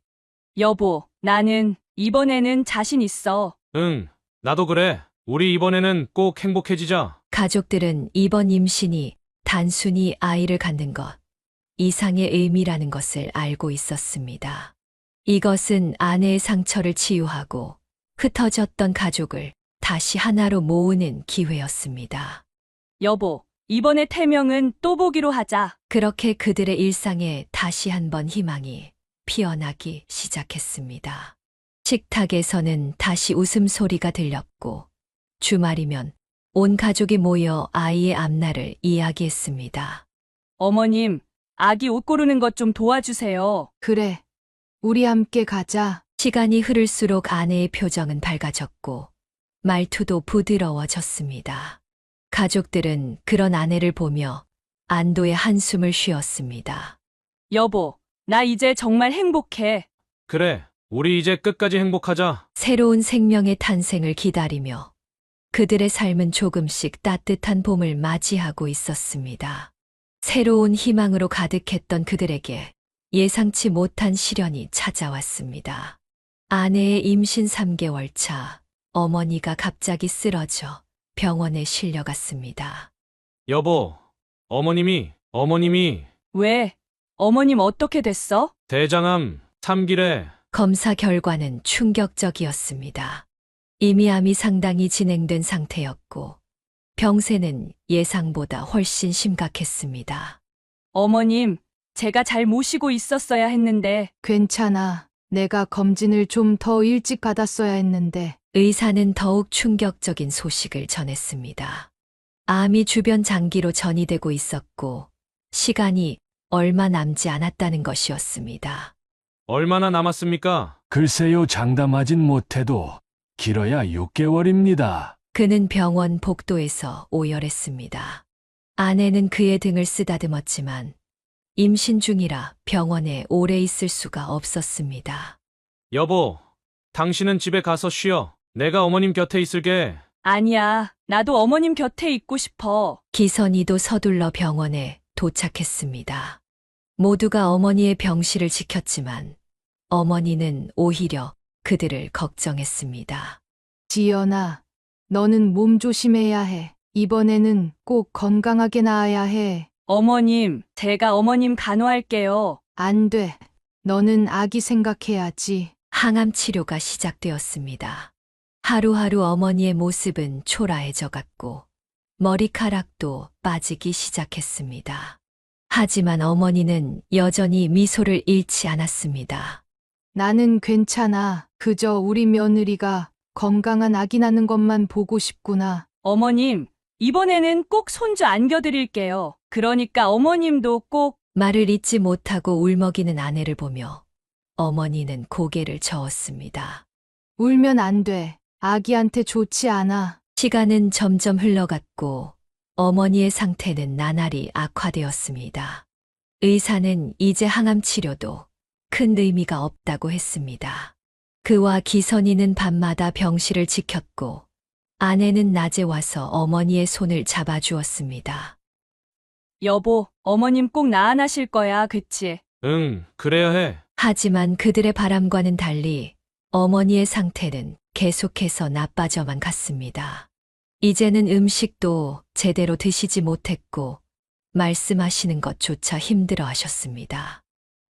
여보, 나는 이번에는 자신 있어. 응, 나도 그래. 우리 이번에는 꼭 행복해지자. 가족들은 이번 임신이 단순히 아이를 갖는 것 이상의 의미라는 것을 알고 있었습니다. 이것은 아내의 상처를 치유하고 흩어졌던 가족을 다시 하나로 모으는 기회였습니다. 여보, 이번에 태명은 또 보기로 하자. 그렇게 그들의 일상에 다시 한번 희망이 피어나기 시작했습니다. 식탁에서는 다시 웃음소리가 들렸고 주말이면 온 가족이 모여 아이의 앞날을 이야기했습니다. 어머님, 아기 옷 고르는 것 좀 도와주세요. 그래. 우리 함께 가자. 시간이 흐를수록 아내의 표정은 밝아졌고 말투도 부드러워졌습니다. 가족들은 그런 아내를 보며 안도의 한숨을 쉬었습니다. 여보, 나 이제 정말 행복해. 그래, 우리 이제 끝까지 행복하자. 새로운 생명의 탄생을 기다리며 그들의 삶은 조금씩 따뜻한 봄을 맞이하고 있었습니다. 새로운 희망으로 가득했던 그들에게 예상치 못한 시련이 찾아왔습니다. 아내의 임신 3개월 차, 어머니가 갑자기 쓰러져 병원에 실려갔습니다. 여보, 어머님이 왜? 어머님 어떻게 됐어? 대장암 3기래. 검사 결과는 충격적이었습니다. 이미 암이 상당히 진행된 상태였고 병세는 예상보다 훨씬 심각했습니다. 어머님, 제가 잘 모시고 있었어야 했는데. 괜찮아. 내가 검진을 좀 더 일찍 받았어야 했는데. 의사는 더욱 충격적인 소식을 전했습니다. 암이 주변 장기로 전이되고 있었고 시간이 얼마 남지 않았다는 것이었습니다. 얼마나 남았습니까? 글쎄요, 장담하진 못해도 길어야 6개월입니다. 그는 병원 복도에서 오열했습니다. 아내는 그의 등을 쓰다듬었지만 임신 중이라 병원에 오래 있을 수가 없었습니다. 여보, 당신은 집에 가서 쉬어. 내가 어머님 곁에 있을게. 아니야, 나도 어머님 곁에 있고 싶어. 기선이도 서둘러 병원에 도착했습니다. 모두가 어머니의 병실을 지켰지만 어머니는 오히려 그들을 걱정했습니다. 지연아, 너는 몸 조심해야 해. 이번에는 꼭 건강하게 나아야 해. 어머님, 제가 어머님 간호할게요. 안 돼. 너는 아기 생각해야지. 항암 치료가 시작되었습니다. 하루하루 어머니의 모습은 초라해져 갔고 머리카락도 빠지기 시작했습니다. 하지만 어머니는 여전히 미소를 잃지 않았습니다. 나는 괜찮아. 그저 우리 며느리가 건강한 아기 낳는 것만 보고 싶구나. 어머님, 이번에는 꼭 손주 안겨드릴게요. 그러니까 어머님도 꼭. 말을 잇지 못하고 울먹이는 아내를 보며 어머니는 고개를 저었습니다. 울면 안 돼. 아기한테 좋지 않아. 시간은 점점 흘러갔고 어머니의 상태는 나날이 악화되었습니다. 의사는 이제 항암 치료도 큰 의미가 없다고 했습니다. 그와 기선이는 밤마다 병실을 지켰고 아내는 낮에 와서 어머니의 손을 잡아주었습니다. 여보, 어머님 꼭 나아나실 거야, 그치? 응, 그래야 해. 하지만 그들의 바람과는 달리 어머니의 상태는 계속해서 나빠져만 갔습니다. 이제는 음식도 제대로 드시지 못했고 말씀하시는 것조차 힘들어 하셨습니다.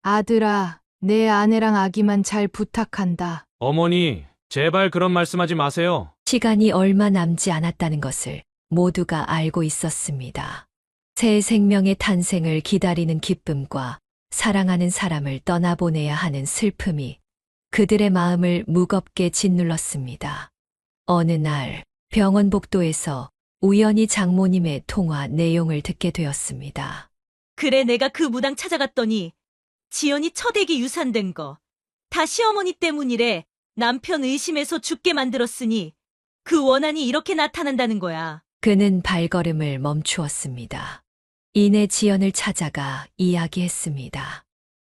아들아, 내 아내랑 아기만 잘 부탁한다. 어머니, 제발 그런 말씀하지 마세요. 시간이 얼마 남지 않았다는 것을 모두가 알고 있었습니다. 새 생명의 탄생을 기다리는 기쁨과 사랑하는 사람을 떠나보내야 하는 슬픔이 그들의 마음을 무겁게 짓눌렀습니다. 어느 날 병원 복도에서 우연히 장모님의 통화 내용을 듣게 되었습니다. 그래, 내가 그 무당 찾아갔더니 지연이 첫애기 유산된 거 다 시어머니 때문이래. 남편 의심해서 죽게 만들었으니 그 원한이 이렇게 나타난다는 거야. 그는 발걸음을 멈추었습니다. 이내 지연을 찾아가 이야기했습니다.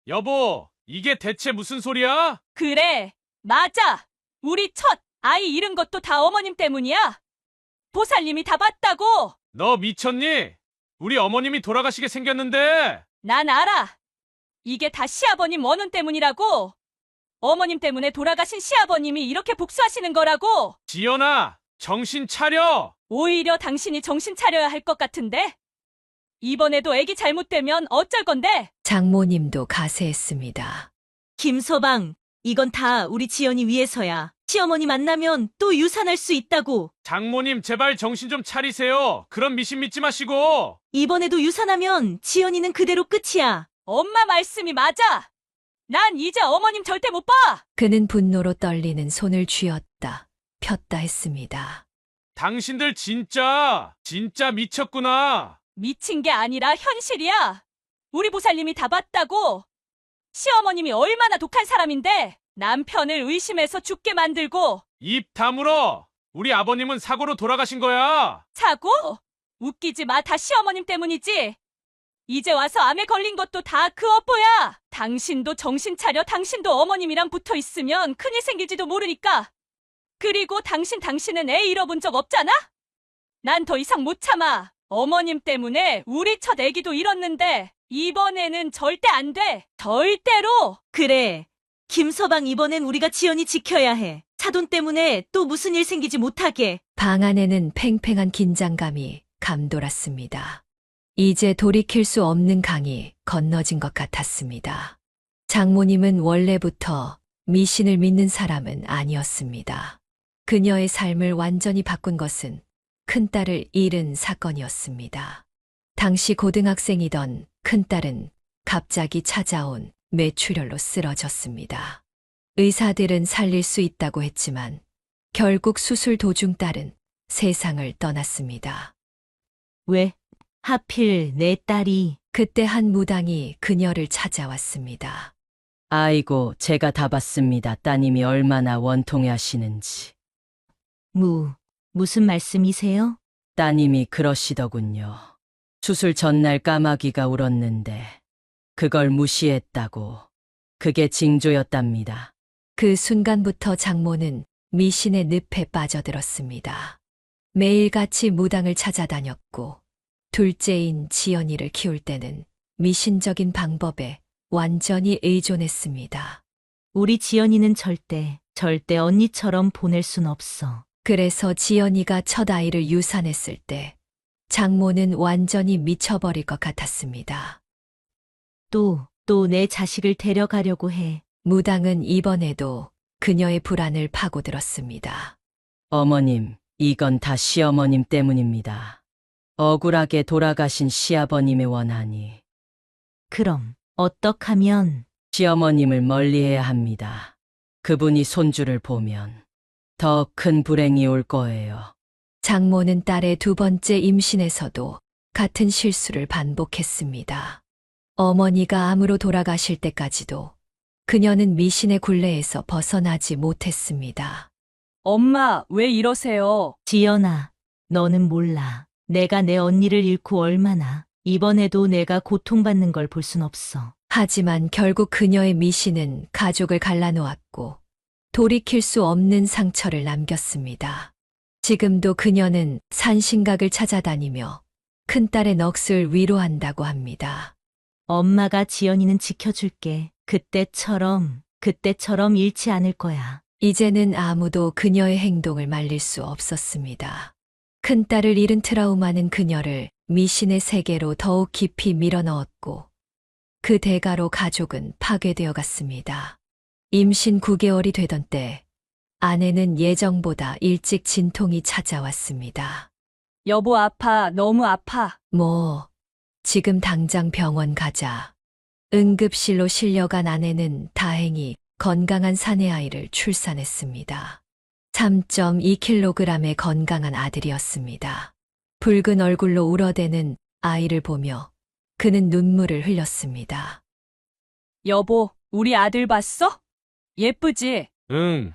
여보, 이게 대체 무슨 소리야? 그래, 맞아. 우리 첫 아이 잃은 것도 다 어머님 때문이야. 보살님이 다 봤다고. 너 미쳤니? 우리 어머님이 돌아가시게 생겼는데. 난 알아. 이게 다 시아버님 원혼 때문이라고. 어머님 때문에 돌아가신 시아버님이 이렇게 복수하시는 거라고. 지연아, 정신 차려. 오히려 당신이 정신 차려야 할 것 같은데. 이번에도 애기 잘못되면 어쩔 건데. 장모님도 가세했습니다. 김서방, 이건 다 우리 지연이 위해서야. 시어머니 만나면 또 유산할 수 있다고. 장모님, 제발 정신 좀 차리세요. 그런 미신 믿지 마시고. 이번에도 유산하면 지연이는 그대로 끝이야. 엄마 말씀이 맞아. 난 이제 어머님 절대 못 봐. 그는 분노로 떨리는 손을 쥐었다 폈다 했습니다. 당신들 진짜 미쳤구나. 미친 게 아니라 현실이야. 우리 보살님이 다 봤다고. 시어머님이 얼마나 독한 사람인데 남편을 의심해서 죽게 만들고. 입 다물어. 우리 아버님은 사고로 돌아가신 거야. 사고? 웃기지 마. 다 시어머님 때문이지. 이제 와서 암에 걸린 것도 다 그 업보야. 당신도 정신 차려. 당신도 어머님이랑 붙어 있으면 큰일 생길지도 모르니까. 그리고 당신은 애 잃어본 적 없잖아? 난 더 이상 못 참아. 어머님 때문에 우리 첫 애기도 잃었는데 이번에는 절대 안 돼. 절대로. 그래. 김서방 이번엔 우리가 지연이 지켜야 해. 사돈 때문에 또 무슨 일 생기지 못하게. 방 안에는 팽팽한 긴장감이 감돌았습니다. 이제 돌이킬 수 없는 강이 건너진 것 같았습니다. 장모님은 원래부터 미신을 믿는 사람은 아니었습니다. 그녀의 삶을 완전히 바꾼 것은 큰딸을 잃은 사건이었습니다. 당시 고등학생이던 큰딸은 갑자기 찾아온 뇌출혈로 쓰러졌습니다. 의사들은 살릴 수 있다고 했지만 결국 수술 도중 딸은 세상을 떠났습니다. 왜? 하필 내 딸이. 그때 한 무당이 그녀를 찾아왔습니다. 아이고, 제가 다 봤습니다. 따님이 얼마나 원통해 하시는지. 무슨 말씀이세요? 따님이 그러시더군요. 수술 전날 까마귀가 울었는데 그걸 무시했다고. 그게 징조였답니다. 그 순간부터 장모는 미신의 늪에 빠져들었습니다. 매일같이 무당을 찾아다녔고 둘째인 지연이를 키울 때는 미신적인 방법에 완전히 의존했습니다. 우리 지연이는 절대 언니처럼 보낼 순 없어. 그래서 지연이가 첫 아이를 유산했을 때 장모는 완전히 미쳐버릴 것 같았습니다. 또 내 자식을 데려가려고 해. 무당은 이번에도 그녀의 불안을 파고들었습니다. 어머님, 이건 다 시어머님 때문입니다. 억울하게 돌아가신 시아버님의 원한이. 그럼 어떡하면? 시어머님을 멀리해야 합니다. 그분이 손주를 보면 더 큰 불행이 올 거예요. 장모는 딸의 두 번째 임신에서도 같은 실수를 반복했습니다. 어머니가 암으로 돌아가실 때까지도 그녀는 미신의 굴레에서 벗어나지 못했습니다. 엄마, 왜 이러세요? 지연아, 너는 몰라. 내가 내 언니를 잃고 얼마나. 이번에도 내가 고통받는 걸 볼 순 없어. 하지만 결국 그녀의 미신은 가족을 갈라놓았고 돌이킬 수 없는 상처를 남겼습니다. 지금도 그녀는 산신각을 찾아다니며 큰딸의 넋을 위로한다고 합니다. 엄마가 지연이는 지켜줄게. 그때처럼 잃지 않을 거야. 이제는 아무도 그녀의 행동을 말릴 수 없었습니다. 큰딸을 잃은 트라우마는 그녀를 미신의 세계로 더욱 깊이 밀어넣었고 그 대가로 가족은 파괴되어 갔습니다. 임신 9개월이 되던 때 아내는 예정보다 일찍 진통이 찾아왔습니다. 여보, 아파. 너무 아파. 지금 당장 병원 가자. 응급실로 실려간 아내는 다행히 건강한 사내 아이를 출산했습니다. 3.2kg의 건강한 아들이었습니다. 붉은 얼굴로 울어대는 아이를 보며 그는 눈물을 흘렸습니다. 여보, 우리 아들 봤어? 예쁘지? 응.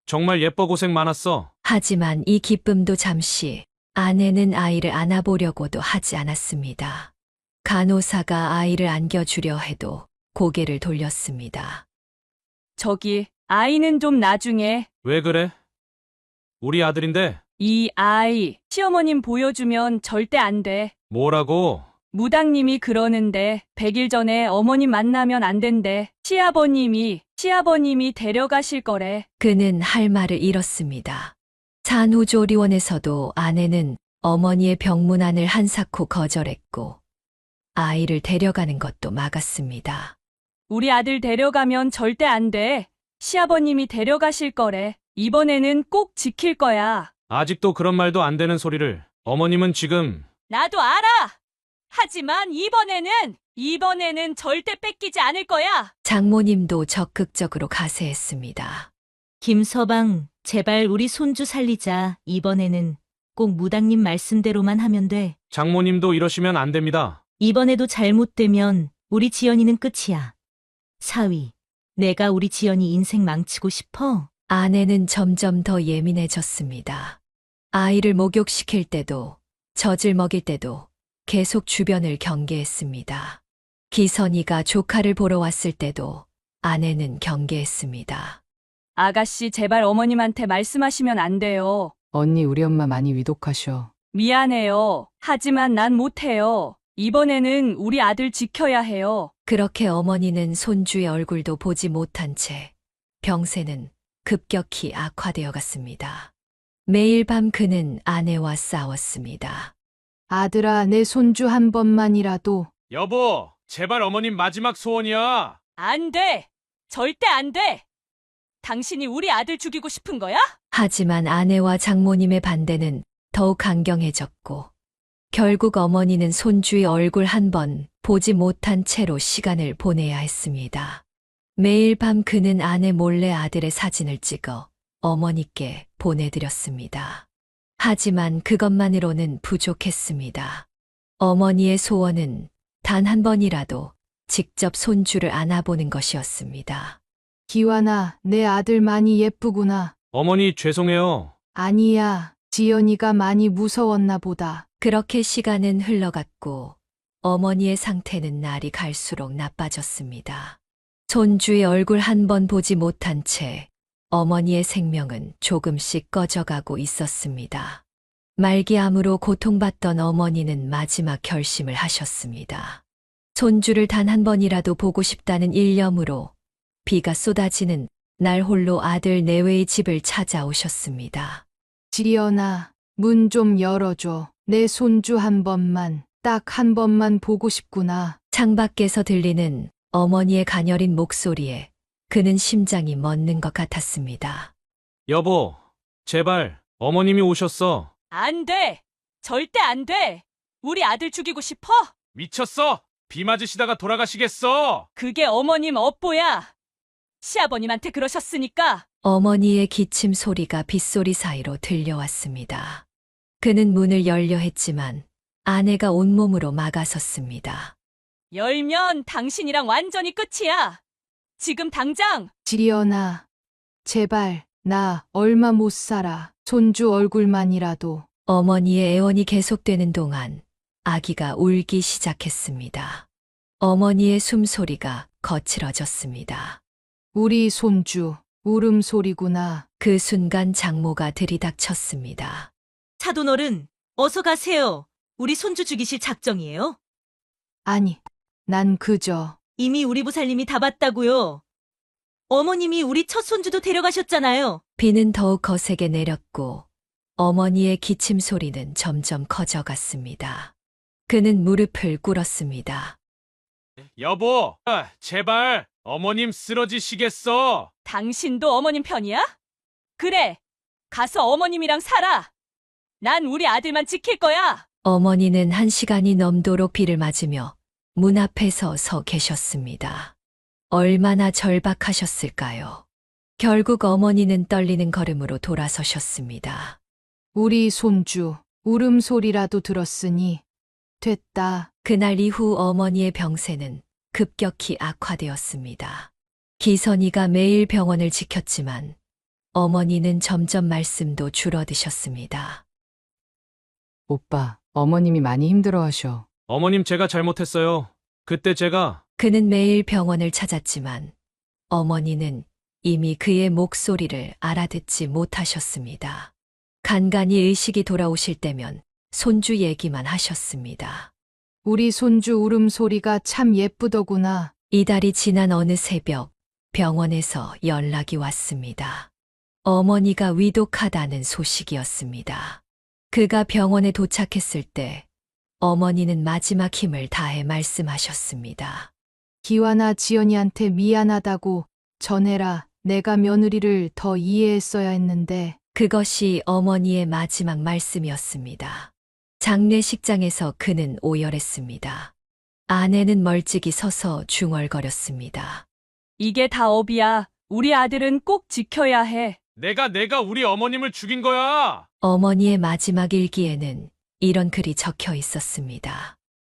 정말 예뻐. 고생 많았어. 하지만 이 기쁨도 잠시 아내는 아이를 안아보려고도 하지 않았습니다. 간호사가 아이를 안겨주려 해도 고개를 돌렸습니다. 저기, 아이는 좀 나중에. 왜 그래? 우리 아들인데. 이 아이, 시어머님 보여주면 절대 안 돼. 뭐라고? 무당님이 그러는데 100일 전에 어머님 만나면 안 된대. 시아버님이 데려가실 거래. 그는 할 말을 잃었습니다. 산후조리원에서도 아내는 어머니의 병문안을 한사코 거절했고 아이를 데려가는 것도 막았습니다. 우리 아들 데려가면 절대 안 돼. 시아버님이 데려가실 거래. 이번에는 꼭 지킬 거야. 아직도 그런 말도 안 되는 소리를. 어머님은 지금 나도 알아! 하지만 이번에는 절대 뺏기지 않을 거야! 장모님도 적극적으로 가세했습니다. 김서방, 제발 우리 손주 살리자. 이번에는 꼭 무당님 말씀대로만 하면 돼. 장모님도 이러시면 안 됩니다. 이번에도 잘못되면 우리 지연이는 끝이야. 사위, 내가 우리 지연이 인생 망치고 싶어? 아내는 점점 더 예민해졌습니다. 아이를 목욕시킬 때도, 젖을 먹일 때도 계속 주변을 경계했습니다. 기선이가 조카를 보러 왔을 때도 아내는 경계했습니다. 아가씨, 제발 어머님한테 말씀하시면 안 돼요. 언니, 우리 엄마 많이 위독하셔. 미안해요. 하지만 난 못해요. 이번에는 우리 아들 지켜야 해요. 그렇게 어머니는 손주의 얼굴도 보지 못한 채 병세는 급격히 악화되어 갔습니다. 매일 밤 그는 아내와 싸웠습니다. 아들아, 내 손주 한 번만이라도. 여보, 제발 어머님 마지막 소원이야. 안 돼! 절대 안 돼! 당신이 우리 아들 죽이고 싶은 거야? 하지만 아내와 장모님의 반대는 더욱 강경해졌고 결국 어머니는 손주의 얼굴 한 번 보지 못한 채로 시간을 보내야 했습니다. 매일 밤 그는 아내 몰래 아들의 사진을 찍어 어머니께 보내드렸습니다. 하지만 그것만으로는 부족했습니다. 어머니의 소원은 단 한 번이라도 직접 손주를 안아보는 것이었습니다. 기완아, 내 아들 많이 예쁘구나. 어머니 죄송해요. 아니야, 지연이가 많이 무서웠나 보다. 그렇게 시간은 흘러갔고 어머니의 상태는 날이 갈수록 나빠졌습니다. 손주의 얼굴 한 번 보지 못한 채 어머니의 생명은 조금씩 꺼져가고 있었습니다. 말기암으로 고통받던 어머니는 마지막 결심을 하셨습니다. 손주를 단 한 번이라도 보고 싶다는 일념으로 비가 쏟아지는 날 홀로 아들 내외의 집을 찾아오셨습니다. 지연아, 문 좀 열어줘. 내 손주 한 번만, 딱 한 번만 보고 싶구나. 창밖에서 들리는 어머니의 가녀린 목소리에 그는 심장이 멎는 것 같았습니다. 여보, 제발 어머님이 오셨어. 안 돼! 절대 안 돼! 우리 아들 죽이고 싶어? 미쳤어? 비 맞으시다가 돌아가시겠어. 그게 어머님 업보야. 시아버님한테 그러셨으니까. 어머니의 기침 소리가 빗소리 사이로 들려왔습니다. 그는 문을 열려 했지만 아내가 온몸으로 막아섰습니다. 열면 당신이랑 완전히 끝이야. 지금 당장! 지연아, 제발, 나 얼마 못 살아. 손주 얼굴만이라도. 어머니의 애원이 계속되는 동안 아기가 울기 시작했습니다. 어머니의 숨소리가 거칠어졌습니다. 우리 손주, 울음소리구나. 그 순간 장모가 들이닥쳤습니다. 사돈어른, 어서 가세요. 우리 손주 죽이실 작정이에요? 아니, 난 그저. 이미 우리 부살님이 다 봤다고요. 어머님이 우리 첫 손주도 데려가셨잖아요. 비는 더욱 거세게 내렸고 어머니의 기침 소리는 점점 커져갔습니다. 그는 무릎을 꿇었습니다. 여보, 제발 어머님 쓰러지시겠어. 당신도 어머님 편이야? 그래, 가서 어머님이랑 살아. 난 우리 아들만 지킬 거야. 어머니는 1시간이 넘도록 비를 맞으며 문 앞에 서 계셨습니다. 얼마나 절박하셨을까요? 결국 어머니는 떨리는 걸음으로 돌아서셨습니다. 우리 손주, 울음소리라도 들었으니 됐다. 그날 이후 어머니의 병세는 급격히 악화되었습니다. 기선이가 매일 병원을 지켰지만 어머니는 점점 말씀도 줄어드셨습니다. 오빠, 어머님이 많이 힘들어하셔. 어머님 제가 잘못했어요. 그때 제가 그는 매일 병원을 찾았지만 어머니는 이미 그의 목소리를 알아듣지 못하셨습니다. 간간히 의식이 돌아오실 때면 손주 얘기만 하셨습니다. 우리 손주 울음소리가 참 예쁘더구나. 이달이 지난 어느 새벽 병원에서 연락이 왔습니다. 어머니가 위독하다는 소식이었습니다. 그가 병원에 도착했을 때 어머니는 마지막 힘을 다해 말씀하셨습니다. 기완아, 지연이한테 미안하다고 전해라. 내가 며느리를 더 이해했어야 했는데 그것이 어머니의 마지막 말씀이었습니다. 장례식장에서 그는 오열했습니다. 아내는 멀찍이 서서 중얼거렸습니다. 이게 다 업이야. 우리 아들은 꼭 지켜야 해. 내가 우리 어머님을 죽인 거야. 어머니의 마지막 일기에는 이런 글이 적혀 있었습니다.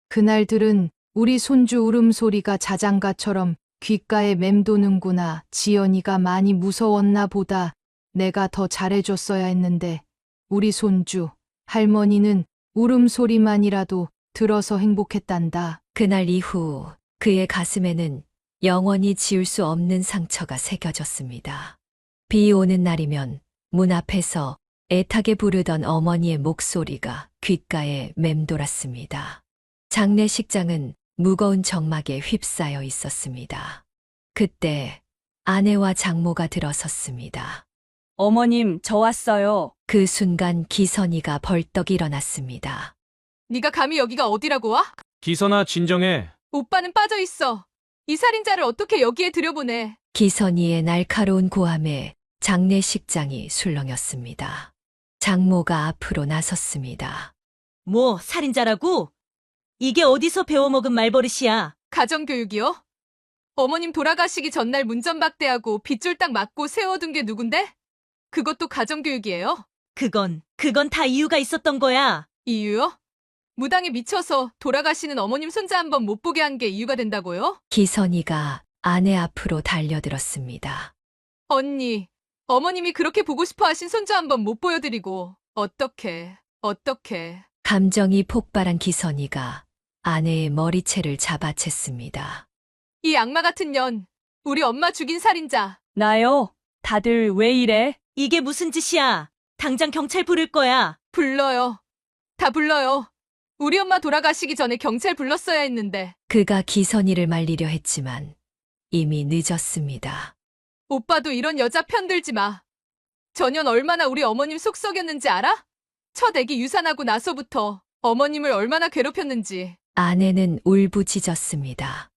그날 들은 우리 손주 울음소리가 자장가처럼 귓가에 맴도는구나. 지연이가 많이 무서웠나 보다. 내가 더 잘해줬어야 했는데 우리 손주, 할머니는 울음소리만이라도 들어서 행복했단다. 그날 이후 그의 가슴에는 영원히 지울 수 없는 상처가 새겨졌습니다. 비 오는 날이면 문 앞에서 애타게 부르던 어머니의 목소리가 귓가에 맴돌았습니다. 장례식장은 무거운 정막에 휩싸여 있었습니다. 그때 아내와 장모가 들어섰습니다. 어머님, 저 왔어요. 그 순간 기선이가 벌떡 일어났습니다. 네가 감히 여기가 어디라고 와? 기선아, 진정해. 오빠는 빠져 있어. 이 살인자를 어떻게 여기에 들여보내? 기선이의 날카로운 고함에 장례식장이 술렁였습니다. 장모가 앞으로 나섰습니다. 뭐, 살인자라고? 이게 어디서 배워먹은 말버릇이야? 가정교육이요? 어머님 돌아가시기 전날 문전박대하고 빗줄딱 맞고 세워둔 게 누군데? 그것도 가정교육이에요? 그건 다 이유가 있었던 거야. 이유요? 무당에 미쳐서 돌아가시는 어머님 손자 한번 못 보게 한 게 이유가 된다고요? 기선이가 아내 앞으로 달려들었습니다. 언니, 어머님이 그렇게 보고 싶어 하신 손자 한번 못 보여드리고 어떻게. 감정이 폭발한 기선이가 아내의 머리채를 잡아챘습니다. 이 악마 같은 년, 우리 엄마 죽인 살인자. 나요? 다들 왜 이래? 이게 무슨 짓이야? 당장 경찰 부를 거야. 불러요. 다 불러요. 우리 엄마 돌아가시기 전에 경찰 불렀어야 했는데. 그가 기선이를 말리려 했지만 이미 늦었습니다. 오빠도 이런 여자 편들지 마. 전년 얼마나 우리 어머님 속 썩였는지 알아? 첫 애기 유산하고 나서부터 어머님을 얼마나 괴롭혔는지. 아내는 울부짖었습니다.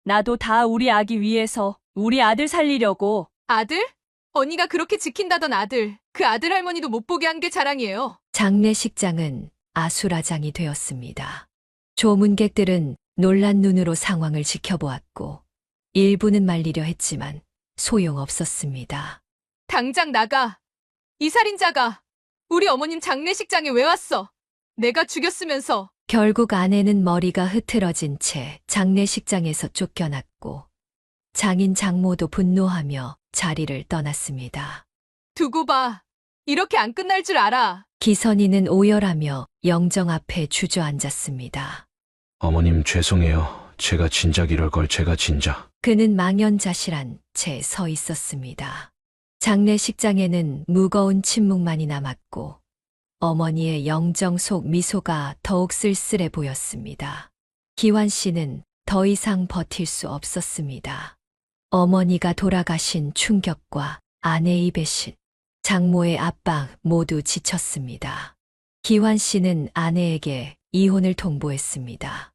나도 다 우리 아기 위해서 우리 아들 살리려고. 아들? 언니가 그렇게 지킨다던 아들. 그 아들 할머니도 못 보게 한 게 자랑이에요. 장례식장은 아수라장이 되었습니다. 조문객들은 놀란 눈으로 상황을 지켜보았고 일부는 말리려 했지만 소용없었습니다. 당장 나가. 이 살인자가 우리 어머님 장례식장에 왜 왔어? 내가 죽였으면서. 결국 아내는 머리가 흐트러진 채 장례식장에서 쫓겨났고 장인 장모도 분노하며 자리를 떠났습니다. 두고 봐. 이렇게 안 끝날 줄 알아. 기선이는 오열하며 영정 앞에 주저앉았습니다. 어머님 죄송해요. 제가 진작 이럴 걸 제가 진작. 그는 망연자실한 채 서 있었습니다. 장례식장에는 무거운 침묵만이 남았고 어머니의 영정 속 미소가 더욱 쓸쓸해 보였습니다. 기환 씨는 더 이상 버틸 수 없었습니다. 어머니가 돌아가신 충격과 아내의 배신, 장모의 압박 모두 지쳤습니다. 기환 씨는 아내에게 이혼을 통보했습니다.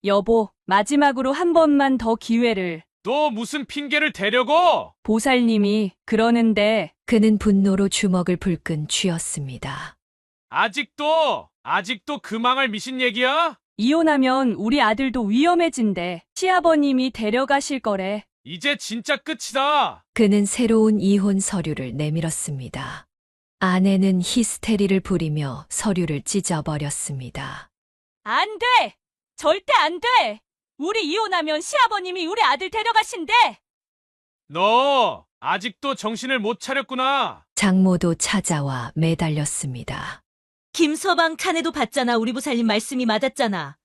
여보, 마지막으로 한 번만 더 기회를. 너 무슨 핑계를 대려고? 보살님이 그러는데. 그는 분노로 주먹을 불끈 쥐었습니다. 아직도 그 망할 미신 얘기야? 이혼하면 우리 아들도 위험해진대. 시아버님이 데려가실 거래. 이제 진짜 끝이다. 그는 새로운 이혼 서류를 내밀었습니다. 아내는 히스테리를 부리며 서류를 찢어버렸습니다. 안 돼! 절대 안 돼! 우리 이혼하면 시아버님이 우리 아들 데려가신대! 너 아직도 정신을 못 차렸구나. 장모도 찾아와 매달렸습니다. 김서방 자네도 봤잖아. 우리 부살님 말씀이 맞았잖아.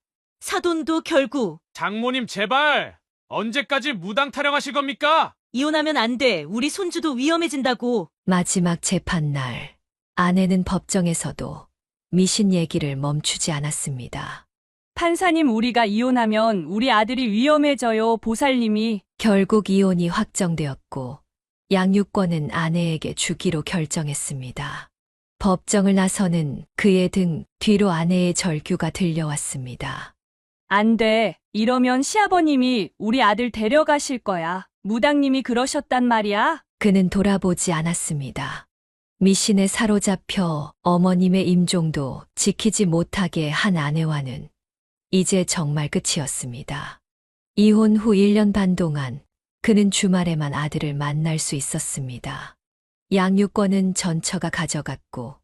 사돈도 결국. 장모님 제발. 언제까지 무당 타령하실 겁니까? 이혼하면 안 돼. 우리 손주도 위험해진다고. 마지막 재판날, 아내는 법정에서도 미신 얘기를 멈추지 않았습니다. 판사님, 우리가 이혼하면 우리 아들이 위험해져요. 보살님이. 결국 이혼이 확정되었고 양육권은 아내에게 주기로 결정했습니다. 법정을 나서는 그의 등 뒤로 아내의 절규가 들려왔습니다. 안 돼. 이러면 시아버님이 우리 아들 데려가실 거야. 무당님이 그러셨단 말이야? 그는 돌아보지 않았습니다. 미신에 사로잡혀 어머님의 임종도 지키지 못하게 한 아내와는 이제 정말 끝이었습니다. 이혼 후 1년 반 동안 그는 주말에만 아들을 만날 수 있었습니다. 양육권은 전처가 가져갔고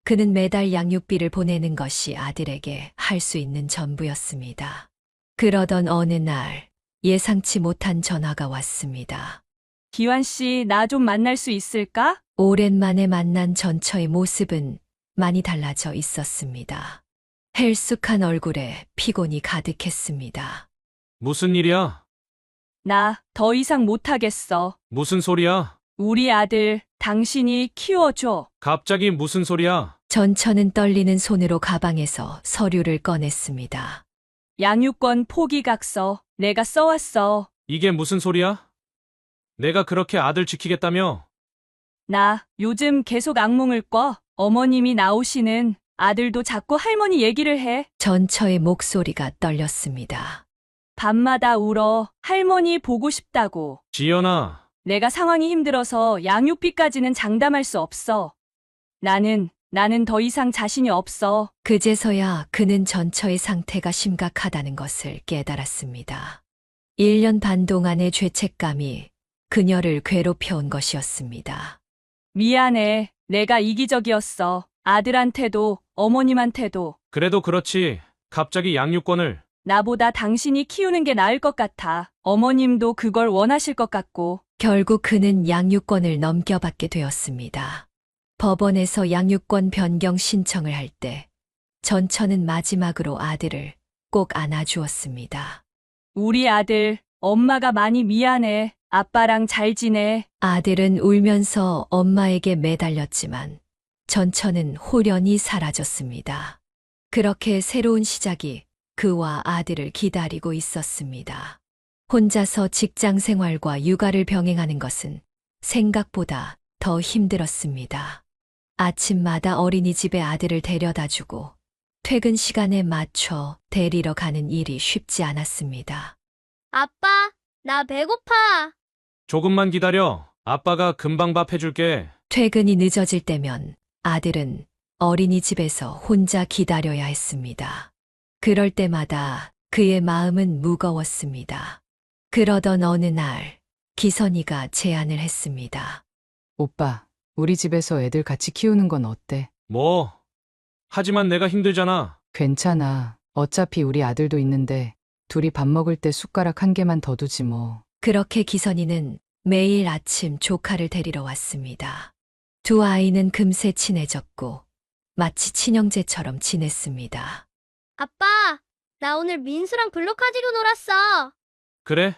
그는 매달 양육비를 보내는 것이 아들에게 할 수 있는 전부였습니다. 그러던 어느 날 예상치 못한 전화가 왔습니다. 기환 씨, 나 좀 만날 수 있을까? 오랜만에 만난 전처의 모습은 많이 달라져 있었습니다. 헬쑥한 얼굴에 피곤이 가득했습니다. 무슨 일이야? 나 더 이상 못하겠어. 무슨 소리야? 우리 아들, 당신이 키워줘. 갑자기 무슨 소리야? 전처는 떨리는 손으로 가방에서 서류를 꺼냈습니다. 양육권 포기각서, 내가 써왔어. 이게 무슨 소리야? 내가 그렇게 아들 지키겠다며? 나 요즘 계속 악몽을 꿔. 어머님이 나오시는 아들도 자꾸 할머니 얘기를 해. 전처의 목소리가 떨렸습니다. 밤마다 울어. 할머니 보고 싶다고. 지연아, 내가 상황이 힘들어서 양육비까지는 장담할 수 없어. 나는 더 이상 자신이 없어. 그제서야 그는 전처의 상태가 심각하다는 것을 깨달았습니다. 1년 반 동안의 죄책감이 그녀를 괴롭혀온 것이었습니다. 미안해. 내가 이기적이었어. 아들한테도 어머님한테도. 그래도 그렇지. 갑자기 양육권을. 나보다 당신이 키우는 게 나을 것 같아. 어머님도 그걸 원하실 것 같고. 결국 그는 양육권을 넘겨받게 되었습니다. 법원에서 양육권 변경 신청을 할 때 전처는 마지막으로 아들을 꼭 안아주었습니다. 우리 아들, 엄마가 많이 미안해. 아빠랑 잘 지내. 아들은 울면서 엄마에게 매달렸지만 전처는 홀연히 사라졌습니다. 그렇게 새로운 시작이 그와 아들을 기다리고 있었습니다. 혼자서 직장 생활과 육아를 병행하는 것은 생각보다 더 힘들었습니다. 아침마다 어린이집에 아들을 데려다주고 퇴근 시간에 맞춰 데리러 가는 일이 쉽지 않았습니다. 아빠, 나 배고파. 조금만 기다려. 아빠가 금방 밥 해줄게. 퇴근이 늦어질 때면 아들은 어린이집에서 혼자 기다려야 했습니다. 그럴 때마다 그의 마음은 무거웠습니다. 그러던 어느 날 기선이가 제안을 했습니다. 오빠, 우리 집에서 애들 같이 키우는 건 어때? 뭐? 하지만 내가 힘들잖아. 괜찮아. 어차피 우리 아들도 있는데 둘이 밥 먹을 때 숟가락 한 개만 더 두지 뭐. 그렇게 기선이는 매일 아침 조카를 데리러 왔습니다. 두 아이는 금세 친해졌고 마치 친형제처럼 지냈습니다. 아빠, 나 오늘 민수랑 블록 가지고 놀았어. 그래?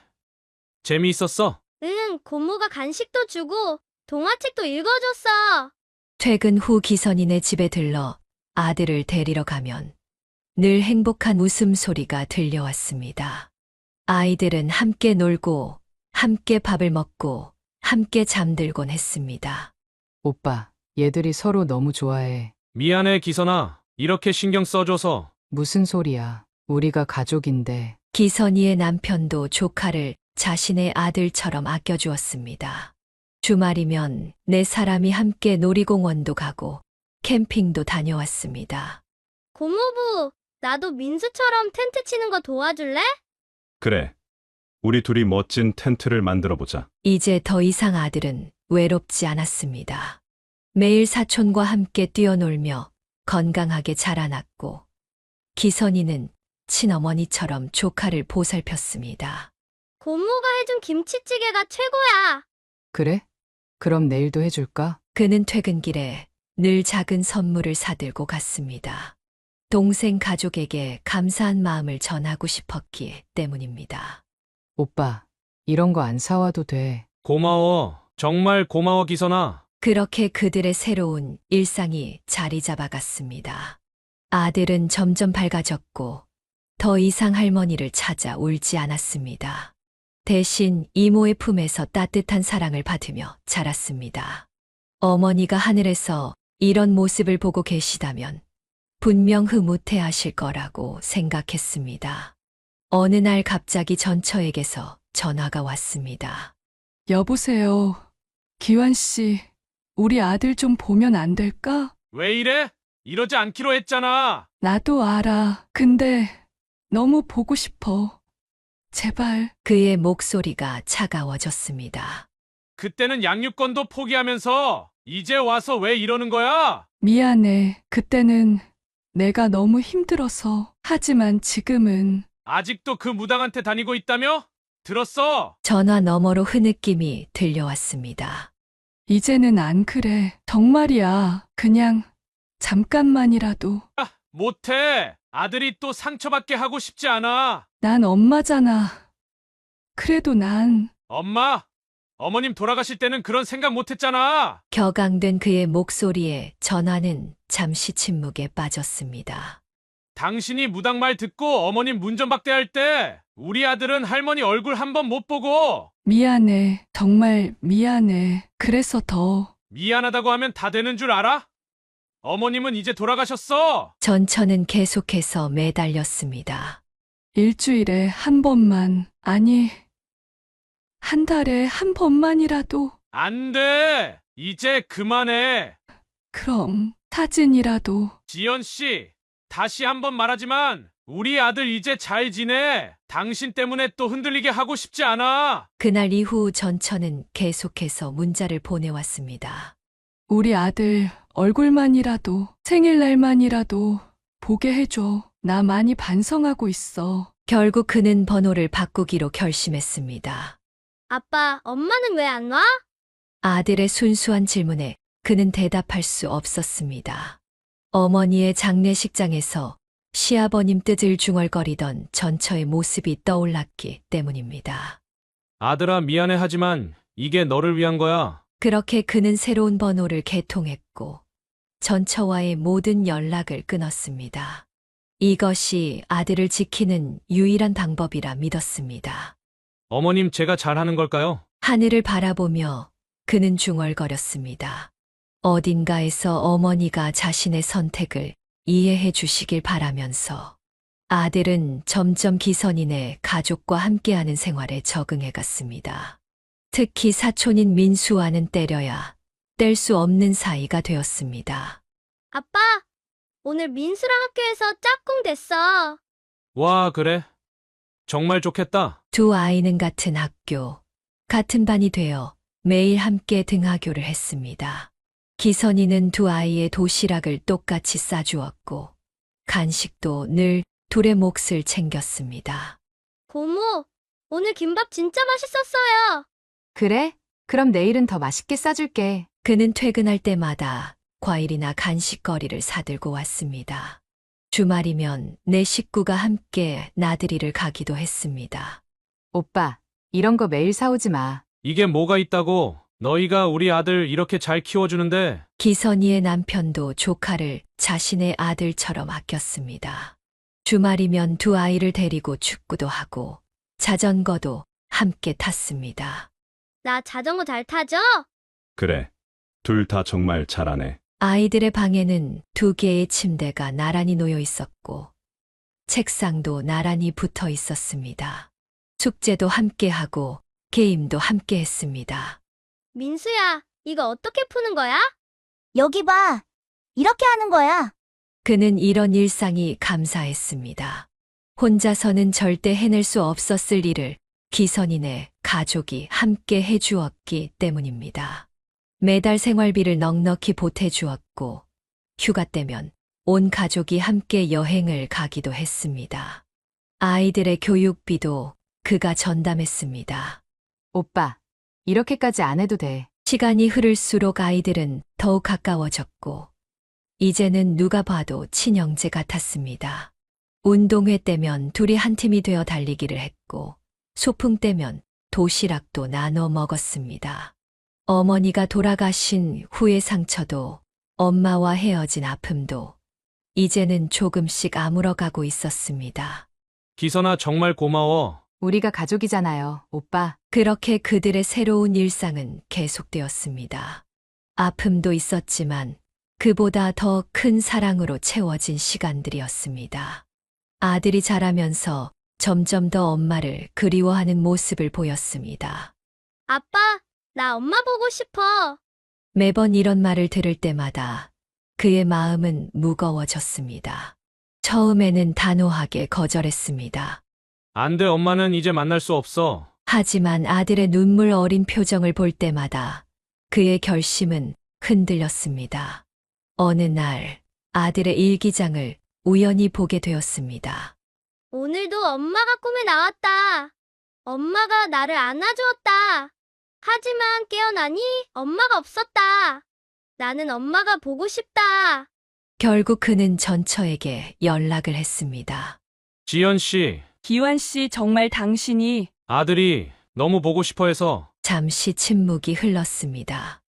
재미있었어? 응, 고모가 간식도 주고 동화책도 읽어줬어. 퇴근 후 기선이네 집에 들러 아들을 데리러 가면 늘 행복한 웃음소리가 들려왔습니다. 아이들은 함께 놀고 함께 밥을 먹고 함께 잠들곤 했습니다. 오빠, 얘들이 서로 너무 좋아해. 미안해, 기선아. 이렇게 신경 써줘서. 무슨 소리야. 우리가 가족인데. 기선이의 남편도 조카를 자신의 아들처럼 아껴주었습니다. 주말이면 네 사람이 함께 놀이공원도 가고 캠핑도 다녀왔습니다. 고모부, 나도 민수처럼 텐트 치는 거 도와줄래? 그래. 우리 둘이 멋진 텐트를 만들어 보자. 이제 더 이상 아들은 외롭지 않았습니다. 매일 사촌과 함께 뛰어놀며 건강하게 자라났고 기선이는 친어머니처럼 조카를 보살폈습니다. 고모가 해준 김치찌개가 최고야. 그래? 그럼 내일도 해줄까? 그는 퇴근길에 늘 작은 선물을 사들고 갔습니다. 동생 가족에게 감사한 마음을 전하고 싶었기 때문입니다. 오빠, 이런 거 안 사와도 돼. 고마워. 정말 고마워, 기선아. 그렇게 그들의 새로운 일상이 자리 잡아갔습니다. 아들은 점점 밝아졌고 더 이상 할머니를 찾아 울지 않았습니다. 대신 이모의 품에서 따뜻한 사랑을 받으며 자랐습니다. 어머니가 하늘에서 이런 모습을 보고 계시다면 분명 흐뭇해하실 거라고 생각했습니다. 어느 날 갑자기 전처에게서 전화가 왔습니다. 여보세요. 기환 씨, 우리 아들 좀 보면 안 될까? 왜 이래? 이러지 않기로 했잖아. 나도 알아. 근데 너무 보고 싶어. 제발. 그의 목소리가 차가워졌습니다. 그때는 양육권도 포기하면서 이제 와서 왜 이러는 거야? 미안해. 그때는 내가 너무 힘들어서. 하지만 지금은 아직도 그 무당한테 다니고 있다며? 들었어? 전화 너머로 흐느낌이 들려왔습니다. 이제는 안 그래. 정말이야. 그냥 잠깐만이라도. 못해. 아들이 또 상처받게 하고 싶지 않아. 난 엄마잖아. 그래도 난 엄마, 어머님 돌아가실 때는 그런 생각 못했잖아. 격앙된 그의 목소리에 전화는 잠시 침묵에 빠졌습니다. 당신이 무당 말 듣고 어머님 문전박대할 때 우리 아들은 할머니 얼굴 한 번 못 보고. 미안해. 정말 미안해. 그래서 더. 미안하다고 하면 다 되는 줄 알아? 어머님은 이제 돌아가셨어. 전처는 계속해서 매달렸습니다. 일주일에 한 번만, 아니, 한 달에 한 번만이라도. 안 돼. 이제 그만해. 그럼 사진이라도. 지연 씨, 다시 한번 말하지만 우리 아들 이제 잘 지내. 당신 때문에 또 흔들리게 하고 싶지 않아. 그날 이후 전처는 계속해서 문자를 보내왔습니다. 우리 아들 얼굴만이라도, 생일날만이라도 보게 해줘. 나 많이 반성하고 있어. 결국 그는 번호를 바꾸기로 결심했습니다. 아빠, 엄마는 왜 안 와? 아들의 순수한 질문에 그는 대답할 수 없었습니다. 어머니의 장례식장에서 시아버님 뜻을 중얼거리던 전처의 모습이 떠올랐기 때문입니다. 아들아, 미안해 하지만 이게 너를 위한 거야. 그렇게 그는 새로운 번호를 개통했고 전처와의 모든 연락을 끊었습니다. 이것이 아들을 지키는 유일한 방법이라 믿었습니다. 어머님, 제가 잘하는 걸까요? 하늘을 바라보며 그는 중얼거렸습니다. 어딘가에서 어머니가 자신의 선택을 이해해 주시길 바라면서 아들은 점점 기선인의 가족과 함께하는 생활에 적응해 갔습니다. 특히 사촌인 민수와는 때려야 뗄 수 없는 사이가 되었습니다. 아빠, 오늘 민수랑 학교에서 짝꿍 됐어. 와, 그래? 정말 좋겠다. 두 아이는 같은 학교, 같은 반이 되어 매일 함께 등하교를 했습니다. 기선이는 두 아이의 도시락을 똑같이 싸주었고 간식도 늘 둘의 몫을 챙겼습니다. 고모, 오늘 김밥 진짜 맛있었어요. 그래? 그럼 내일은 더 맛있게 싸줄게. 그는 퇴근할 때마다 과일이나 간식거리를 사들고 왔습니다. 주말이면 내 식구가 함께 나들이를 가기도 했습니다. 오빠, 이런 거 매일 사오지 마. 이게 뭐가 있다고? 너희가 우리 아들 이렇게 잘 키워주는데. 기선이의 남편도 조카를 자신의 아들처럼 아꼈습니다. 주말이면 두 아이를 데리고 축구도 하고 자전거도 함께 탔습니다. 나 자전거 잘 타죠? 그래. 둘 다 정말 잘하네. 아이들의 방에는 두 개의 침대가 나란히 놓여 있었고 책상도 나란히 붙어 있었습니다. 숙제도 함께하고 게임도 함께 했습니다. 민수야, 이거 어떻게 푸는 거야? 여기 봐. 이렇게 하는 거야. 그는 이런 일상이 감사했습니다. 혼자서는 절대 해낼 수 없었을 일을 기선인의 가족이 함께 해주었기 때문입니다. 매달 생활비를 넉넉히 보태주었고 휴가 때면 온 가족이 함께 여행을 가기도 했습니다. 아이들의 교육비도 그가 전담했습니다. 오빠, 이렇게까지 안 해도 돼. 시간이 흐를수록 아이들은 더욱 가까워졌고 이제는 누가 봐도 친형제 같았습니다. 운동회 때면 둘이 한 팀이 되어 달리기를 했고 소풍 때면 도시락도 나눠 먹었습니다. 어머니가 돌아가신 후의 상처도 엄마와 헤어진 아픔도 이제는 조금씩 아물어가고 있었습니다. 기선아, 정말 고마워. 우리가 가족이잖아요, 오빠. 그렇게 그들의 새로운 일상은 계속되었습니다. 아픔도 있었지만 그보다 더 큰 사랑으로 채워진 시간들이었습니다. 아들이 자라면서 점점 더 엄마를 그리워하는 모습을 보였습니다. 아빠, 나 엄마 보고 싶어. 매번 이런 말을 들을 때마다 그의 마음은 무거워졌습니다. 처음에는 단호하게 거절했습니다. 안 돼, 엄마는 이제 만날 수 없어. 하지만 아들의 눈물 어린 표정을 볼 때마다 그의 결심은 흔들렸습니다. 어느 날 아들의 일기장을 우연히 보게 되었습니다. 오늘도 엄마가 꿈에 나왔다. 엄마가 나를 안아주었다. 하지만 깨어나니 엄마가 없었다. 나는 엄마가 보고 싶다. 결국 그는 전처에게 연락을 했습니다. 지연 씨, 기환 씨, 정말 당신이 아들이 너무 보고 싶어 해서. 잠시 침묵이 흘렀습니다.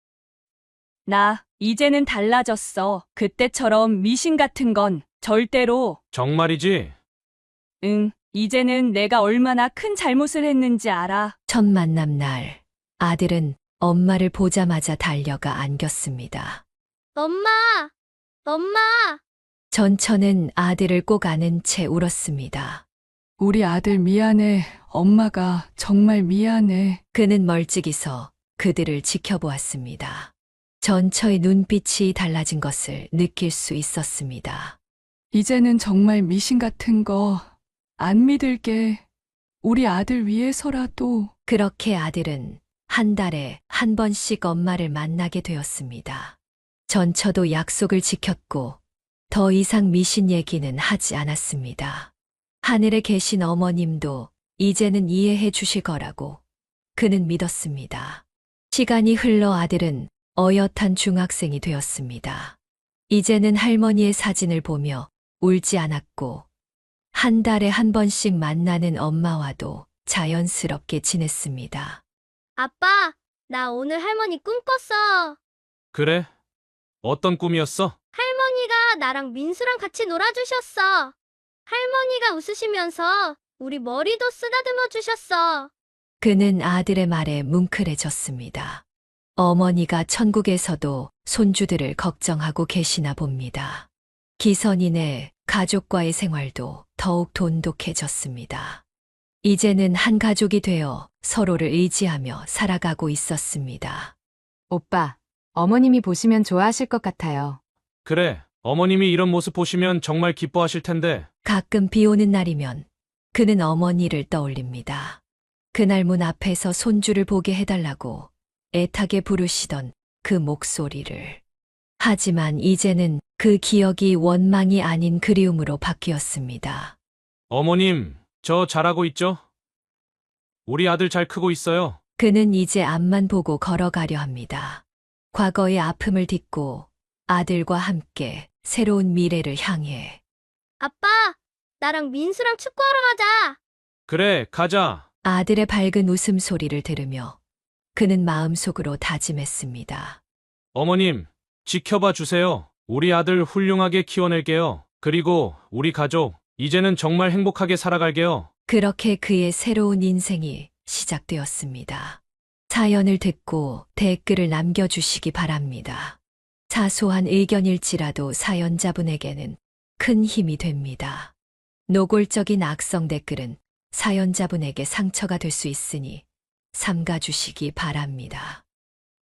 나 이제는 달라졌어. 그때처럼 미신 같은 건 절대로. 정말이지? 응, 이제는 내가 얼마나 큰 잘못을 했는지 알아. 첫 만남 날 아들은 엄마를 보자마자 달려가 안겼습니다. 엄마, 엄마. 전처는 아들을 꼭 안은 채 울었습니다. 우리 아들 미안해. 엄마가 정말 미안해. 그는 멀찍이 서 그들을 지켜보았습니다. 전처의 눈빛이 달라진 것을 느낄 수 있었습니다. 이제는 정말 미신 같은 거 안 믿을게. 우리 아들 위해서라도. 그렇게 아들은 한 달에 한 번씩 엄마를 만나게 되었습니다. 전처도 약속을 지켰고 더 이상 미신 얘기는 하지 않았습니다. 하늘에 계신 어머님도 이제는 이해해 주실 거라고 그는 믿었습니다. 시간이 흘러 아들은 어엿한 중학생이 되었습니다. 이제는 할머니의 사진을 보며 울지 않았고 한 달에 한 번씩 만나는 엄마와도 자연스럽게 지냈습니다. 아빠, 나 오늘 할머니 꿈 꿨어. 그래? 어떤 꿈이었어? 할머니가 나랑 민수랑 같이 놀아주셨어. 할머니가 웃으시면서 우리 머리도 쓰다듬어 주셨어. 그는 아들의 말에 뭉클해졌습니다. 어머니가 천국에서도 손주들을 걱정하고 계시나 봅니다. 기선인의 가족과의 생활도 더욱 돈독해졌습니다. 이제는 한 가족이 되어 서로를 의지하며 살아가고 있었습니다. 오빠, 어머님이 보시면 좋아하실 것 같아요. 그래, 어머님이 이런 모습 보시면 정말 기뻐하실 텐데. 가끔 비 오는 날이면 그는 어머니를 떠올립니다. 그날 문 앞에서 손주를 보게 해달라고 애타게 부르시던 그 목소리를. 하지만 이제는 그 기억이 원망이 아닌 그리움으로 바뀌었습니다. 어머님, 저 잘하고 있죠? 우리 아들 잘 크고 있어요. 그는 이제 앞만 보고 걸어가려 합니다. 과거의 아픔을 딛고 아들과 함께 새로운 미래를 향해. 아빠, 나랑 민수랑 축구하러 가자. 그래, 가자. 아들의 밝은 웃음소리를 들으며 그는 마음속으로 다짐했습니다. 어머님, 지켜봐 주세요. 우리 아들 훌륭하게 키워낼게요. 그리고 우리 가족, 이제는 정말 행복하게 살아갈게요. 그렇게 그의 새로운 인생이 시작되었습니다. 사연을 듣고 댓글을 남겨주시기 바랍니다. 사소한 의견일지라도 사연자분에게는 큰 힘이 됩니다. 노골적인 악성 댓글은 사연자분에게 상처가 될 수 있으니 삼가주시기 바랍니다.